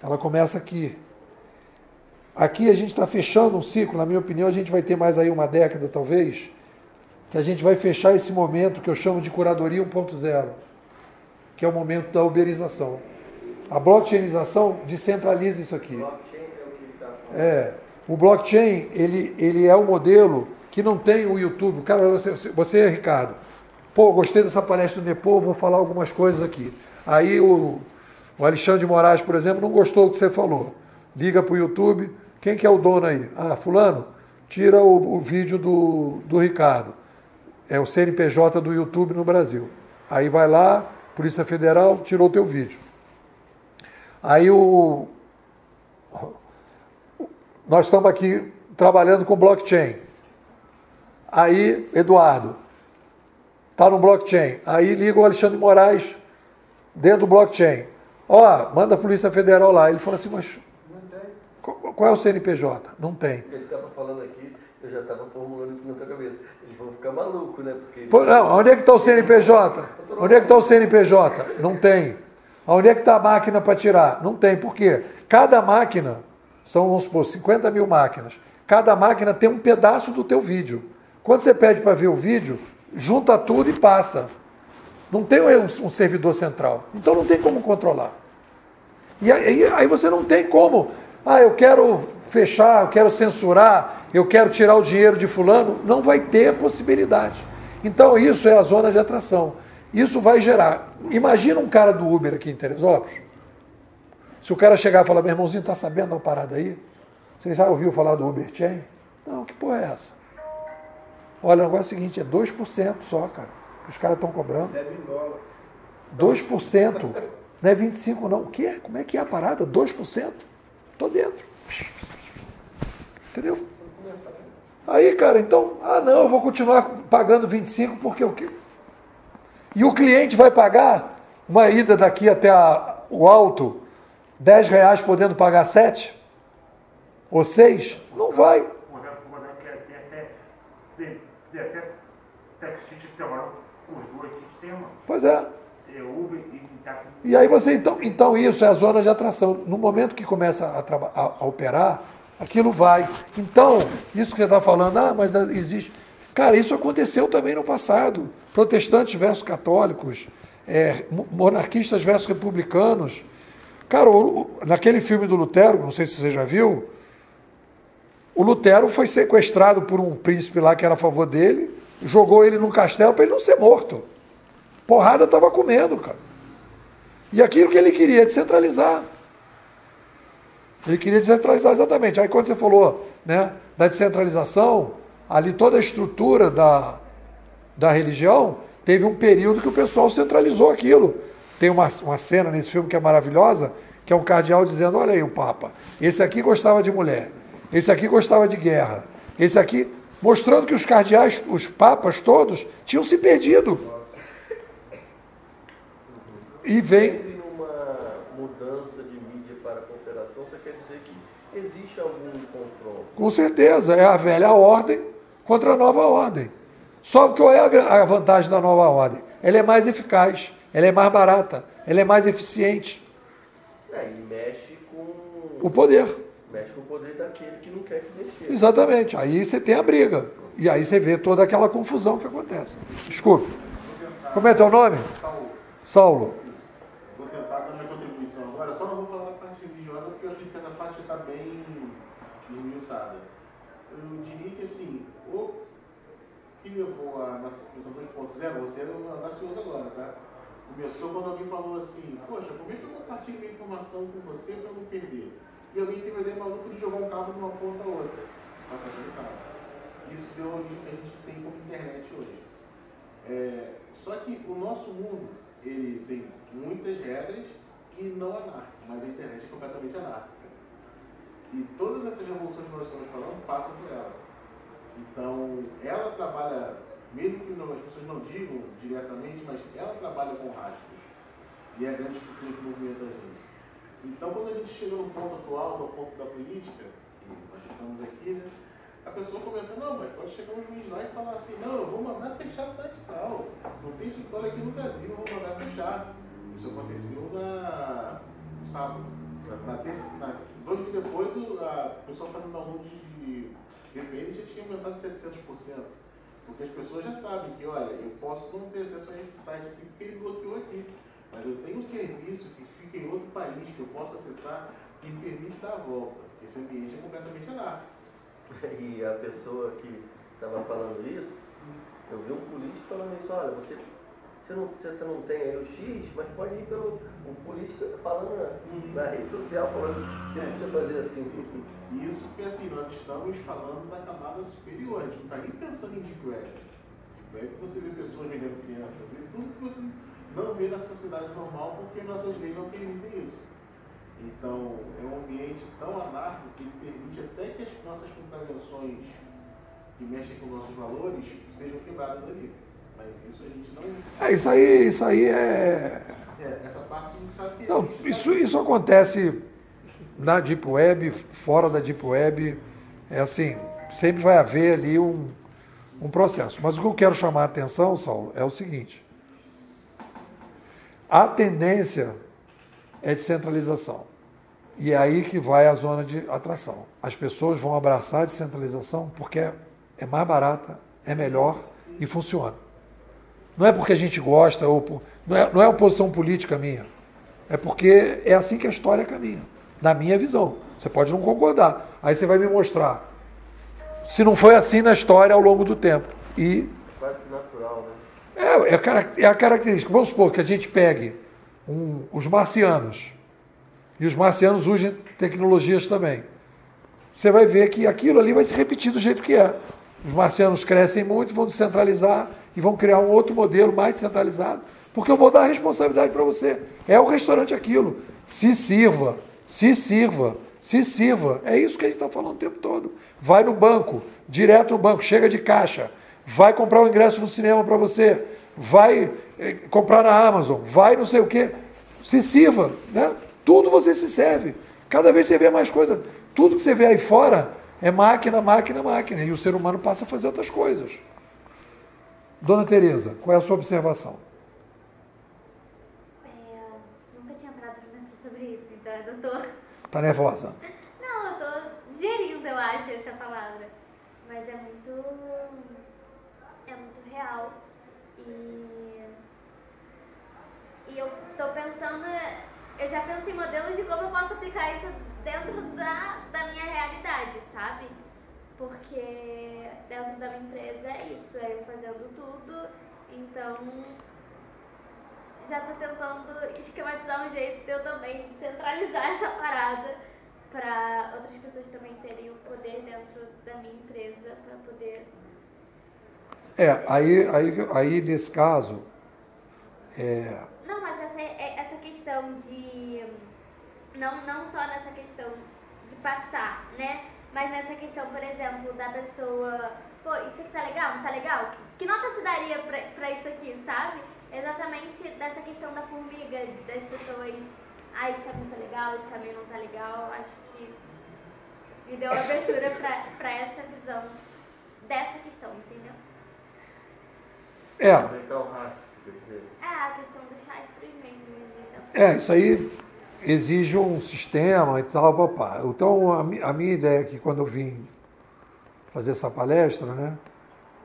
ela começa aqui. Aqui a gente está fechando um ciclo, na minha opinião, a gente vai ter mais aí uma década, talvez, que a gente vai fechar esse momento que eu chamo de curadoria 1.0, que é o momento da uberização. A blockchainização descentraliza isso aqui. Blockchain é o que está falando. O blockchain, ele é um modelo que não tem o YouTube. Cara, você, Ricardo, gostei dessa palestra do Nepô, vou falar algumas coisas aqui. Aí o Alexandre de Moraes, por exemplo, não gostou do que você falou. Liga para o YouTube, quem que é o dono aí? Fulano, tira o vídeo do Ricardo. É o CNPJ do YouTube no Brasil. Aí vai lá, Polícia Federal, tirou o teu vídeo. Aí nós estamos aqui trabalhando com blockchain. Aí, Eduardo, está no blockchain. Aí liga o Alexandre de Moraes dentro do blockchain. Manda a Polícia Federal lá. Ele fala assim, mas qual é o CNPJ? Não tem. Ele estava falando aqui, eu já estava formulando isso na tua cabeça. Eles vão ficar malucos, né? Porque não, onde é que está o CNPJ? Onde é que está o CNPJ? Não tem. Onde é que está a máquina para tirar? Não tem. Por quê? Cada máquina, são, vamos supor, 50 mil máquinas. Cada máquina tem um pedaço do teu vídeo. Quando você pede para ver o vídeo, junta tudo e passa. Não tem um servidor central. Então não tem como controlar. E aí você não tem como. Eu quero fechar, eu quero censurar, eu quero tirar o dinheiro de fulano. Não vai ter possibilidade. Então isso é a zona de atração. Isso vai gerar. Imagina um cara do Uber aqui em Teresópolis. Se o cara chegar e falar, meu irmãozinho, está sabendo da parada aí? Você já ouviu falar do Uber Chain? Não, que porra é essa? Olha, o negócio é o seguinte, é 2% só, cara. que os caras estão cobrando. Recebe em dólar. 2%. Não é 25% não. O quê? Como é que é a parada? 2%? Estou dentro. Entendeu? Aí, cara, então, não, eu vou continuar pagando 25% porque o quê? E o cliente vai pagar uma ida daqui até o alto, R$10 podendo pagar 7? Ou 6? Não vai. O modelo que tem até taxista que trabalham com os dois sistemas. Pois é. Uber e táxi. E aí você, então isso é a zona de atração. No momento que começa a operar, aquilo vai. Então, isso que você está falando, mas existe. Cara, isso aconteceu também no passado. Protestantes versus católicos, monarquistas versus republicanos. Cara, naquele filme do Lutero, não sei se você já viu, o Lutero foi sequestrado por um príncipe lá que era a favor dele, jogou ele num castelo para ele não ser morto. Porrada estava comendo, cara. E aquilo que ele queria, descentralizar. Ele queria descentralizar exatamente. Aí quando você falou, né, da descentralização, ali toda a estrutura da religião, teve um período que o pessoal centralizou aquilo. Tem uma cena nesse filme que é maravilhosa, que é um cardeal dizendo, olha aí o Papa, esse aqui gostava de mulher, esse aqui gostava de guerra, esse aqui, mostrando que os cardeais, os papas todos, tinham se perdido. E vem... Sempre numa mudança de mídia para a cooperação, você quer dizer que existe algum confronto? Com certeza, é a velha ordem contra a nova ordem. Só que qual é a vantagem da nova ordem? Ela é mais eficaz, ela é mais barata, ela é mais eficiente. E mexe com o poder. Mexe com o poder daquele que não quer que mexer. Exatamente, aí você tem a briga. E aí você vê toda aquela confusão que acontece. Desculpe. Como é teu nome? Saulo. Vou tentar dar minha contribuição agora, só não vou falar da parte religiosa, porque eu acredito que essa parte está bem esmiuçada. Eu diria que assim, o que levou a nossa expressão 2.0, você era audacioso agora, tá? Começou quando alguém falou assim, poxa, como é que eu compartilho minha informação com você para não perder? E alguém teve a ideia maluca de jogar um cabo de uma ponta a outra. Passagem do cabo. Isso deu a origem que a gente tem como internet hoje. Só que o nosso mundo, ele tem muitas regras e não anárquicas, mas a internet é completamente anárquica. E todas essas revoluções que nós estamos falando passam por ela. Então, ela trabalha, mesmo que as pessoas não digam diretamente, mas ela trabalha com rastros. E é a grande estrutura que movimenta a gente. Então, quando a gente chega no ponto atual, no ponto da política, que nós estamos aqui, né? A pessoa comenta, não, mas pode chegar um juiz lá e falar assim, não, eu vou mandar fechar site tal. Não tem escritório aqui no Brasil, eu vou mandar fechar. Isso aconteceu no sábado. 2 dias depois, a pessoa fazendo download de VPN já tinha aumentado 700%. Porque as pessoas já sabem que, olha, eu posso não ter acesso a esse site aqui porque ele bloqueou aqui. Mas eu tenho um serviço que fica em outro país que eu posso acessar e me permite dar a volta. Esse ambiente é completamente anárquico. E a pessoa que estava falando isso, eu vi um político falando isso, olha, você não tem aí o X, mas pode ir pelo político falando na rede social, falando que você fazer assim. Isso porque assim, nós estamos falando da camada superior, a gente não está nem pensando em Deep Web. Deep Web você vê pessoas vendendo crianças, vê tudo que você não vê na sociedade normal porque nossas leis não permitem isso. Então, é um ambiente tão anárquico que permite até que as nossas contravenções que mexem com nossos valores sejam quebradas ali. Mas isso a gente não... Isso aí é... Essa parte a gente sabe que... Não, isso acontece na Deep Web, fora da Deep Web, é assim, sempre vai haver ali um processo. Mas o que eu quero chamar a atenção, Saulo, é o seguinte. A tendência é de centralização. E é aí que vai a zona de atração. As pessoas vão abraçar a descentralização porque é mais barata, é melhor e funciona. Não é porque a gente gosta, não é oposição política minha. É porque é assim que a história caminha, na minha visão. Você pode não concordar. Aí você vai me mostrar se não foi assim na história ao longo do tempo. E quase natural, né? É a característica. Vamos supor que a gente pegue os marcianos. E os marcianos usam tecnologias também. Você vai ver que aquilo ali vai se repetir do jeito que é. Os marcianos crescem muito, vão descentralizar e vão criar um outro modelo mais descentralizado, porque eu vou dar a responsabilidade para você. É o restaurante aquilo. Se sirva, se sirva, se sirva. É isso que a gente está falando o tempo todo. Vai no banco, direto no banco, chega de caixa, vai comprar o ingresso no cinema para você, vai comprar na Amazon, vai não sei o quê. Se sirva, né? Tudo você se serve. Cada vez você vê mais coisa. Tudo que você vê aí fora é máquina, máquina, máquina. E o ser humano passa a fazer outras coisas. Dona Tereza, qual é a sua observação? Nunca tinha parado de pensar sobre isso, então eu tô... Está nervosa? Não, eu tô digerindo, eu acho, essa palavra. Mas é muito real. E eu tô pensando, eu já penso em modelos de como eu posso aplicar isso dentro da minha realidade, sabe? Porque dentro da minha empresa é isso, é eu fazendo tudo, então já tô tentando esquematizar um jeito de eu também centralizar essa parada para outras pessoas também terem o poder dentro da minha empresa para poder... Aí nesse caso... Não, mas essa questão de... Não só nessa questão de passar, né? Mas nessa questão, por exemplo, da pessoa... Pô, isso aqui tá legal? Não tá legal? Que nota se daria pra isso aqui, sabe? Exatamente dessa questão da formiga, das pessoas... Ah, esse caminho tá legal, esse caminho não tá legal. Acho que me deu abertura pra essa visão dessa questão, entendeu? Explicar o rastro, quer dizer. A questão do chastro mesmo. Isso aí exige um sistema e tal, papá. Então, a minha ideia é que quando eu vim fazer essa palestra, né,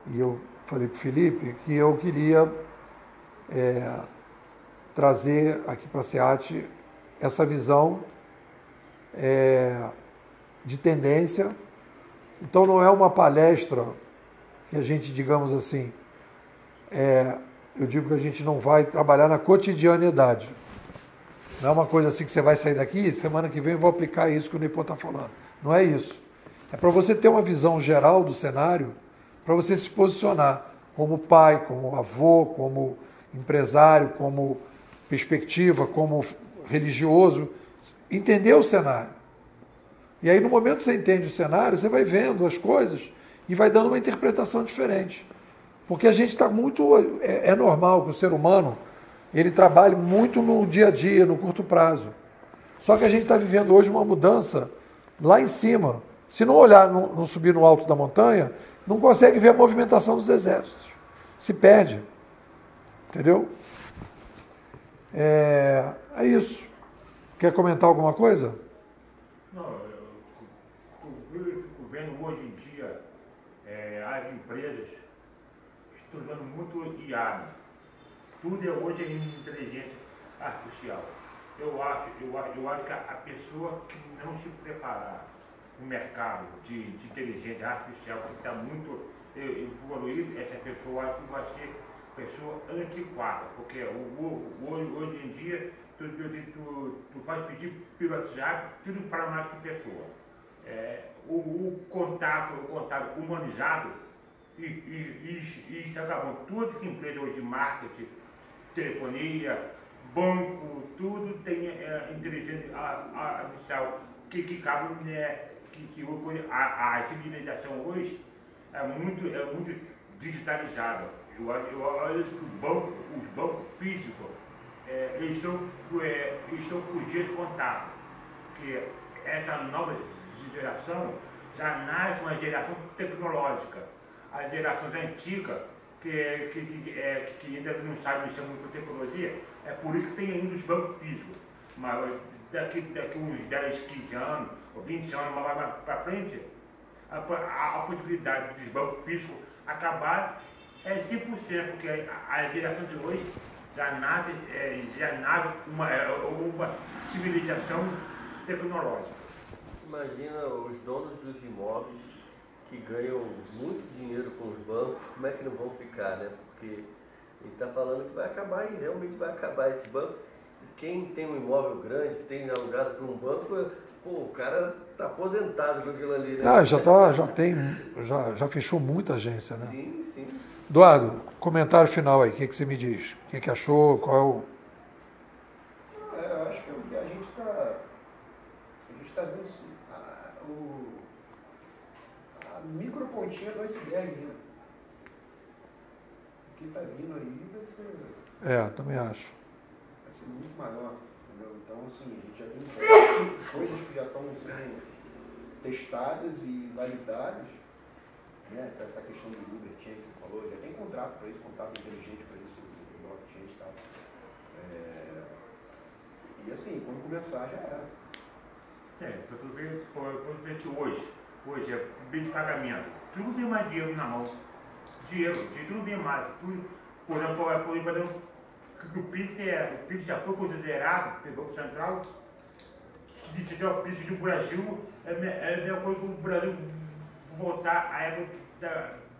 e eu falei para o Felipe que eu queria trazer aqui para a SEAT essa visão de tendência. Então, não é uma palestra que a gente, digamos assim, eu digo que a gente não vai trabalhar na cotidianidade. Não é uma coisa assim que você vai sair daqui, semana que vem eu vou aplicar isso que o Nipô está falando. Não é isso. É para você ter uma visão geral do cenário, para você se posicionar como pai, como avô, como empresário, como perspectiva, como religioso, entender o cenário. E aí no momento que você entende o cenário, você vai vendo as coisas e vai dando uma interpretação diferente. Porque a gente está muito... É normal que o ser humano ele trabalhe muito no dia a dia, no curto prazo. Só que a gente está vivendo hoje uma mudança lá em cima. Se não olhar, não subir no alto da montanha, não consegue ver a movimentação dos exércitos. Se perde. Entendeu? É isso. Quer comentar alguma coisa? Não, eu fico vendo hoje em dia as empresas estão usando muito IA. Tudo hoje é inteligência artificial. Eu acho que a pessoa que não se preparar no mercado de inteligência artificial, que está muito evoluído, essa pessoa acho que vai ser pessoa antiquada, porque hoje em dia tu faz pedir pelo WhatsApp, tudo fala mais que pessoa. O contato humanizado e está acabando. Tudo que empresa hoje, marketing, telefonia, banco, tudo tem inteligência artificial que cabe, que a civilização hoje é muito digitalizada. Eu acho que os bancos físicos eles estão fugindo de contato, porque essa nova geração já nasce uma geração tecnológica. As gerações antigas que ainda não sabem mexer muito com tecnologia, é por isso que tem ainda os bancos físicos. Mas daqui uns 10, 15 anos, ou 20 anos mais para frente, a possibilidade dos bancos físicos acabar é 100%, porque a geração de hoje já nasce uma civilização tecnológica. Imagina os donos dos imóveis que ganham muito dinheiro com os bancos, como é que não vão ficar, né? Porque ele está falando que vai acabar e realmente vai acabar esse banco. E quem tem um imóvel grande, que tem alugado por um banco, o cara está aposentado com aquilo ali, né? Já fechou muita agência, né? Sim. Eduardo, comentário final aí, o que você me diz? O que achou? Qual é o... Eu acho que é o que a gente está vendo a micropontinha do iceberg ainda. O que está vindo aí vai ser... também acho. Vai ser muito maior, entendeu? Então, assim, a gente já tem coisas que já estão sendo testadas e validadas, né? Essa questão do Uber Chain que você falou, já tem contrato para isso, contrato inteligente para isso, do blockchain e tal. E assim, quando começar já era. Para tu ver que hoje é bem de pagamento. Tudo tem mais dinheiro na mão. Tudo vem mais. Por exemplo, o PIX já foi considerado pelo Banco Central, que diz que o PIX do Brasil é a mesma coisa que o Brasil voltar à época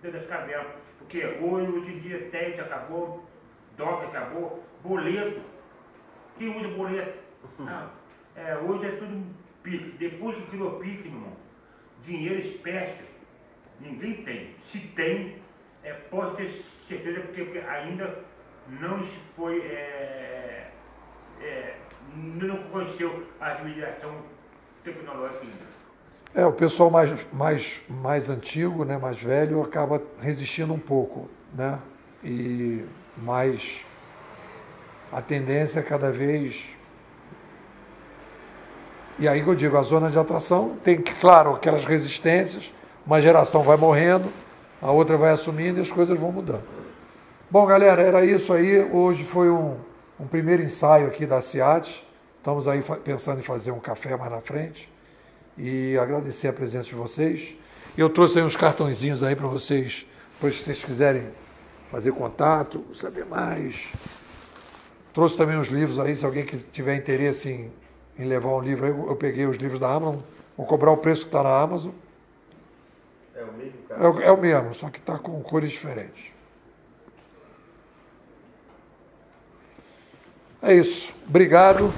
das cavernas. Porque hoje em dia TED acabou, DOC acabou, boleto. Quem usa boleto? Não. Hoje é tudo PIX. Depois que criou PIX, meu irmão, dinheiro espécie, ninguém tem. Se tem, pode ter certeza, porque ainda não foi, não conheceu a civilização tecnológica ainda. O pessoal mais antigo, né, mais velho, acaba resistindo um pouco, né? E mais a tendência é cada vez... E aí que eu digo, a zona de atração tem, claro, aquelas resistências, uma geração vai morrendo, a outra vai assumindo e as coisas vão mudando. Bom, galera, era isso aí. Hoje foi um primeiro ensaio aqui da CIAT. Estamos aí pensando em fazer um café mais na frente. E agradecer a presença de vocês. Eu trouxe aí uns cartõezinhos aí para vocês, depois se vocês quiserem fazer contato, saber mais. Trouxe também uns livros aí, se alguém tiver interesse em levar um livro aí, eu peguei os livros da Amazon, vou cobrar o preço que está na Amazon. É o mesmo, cara? É o mesmo, só que está com cores diferentes. É isso. Obrigado.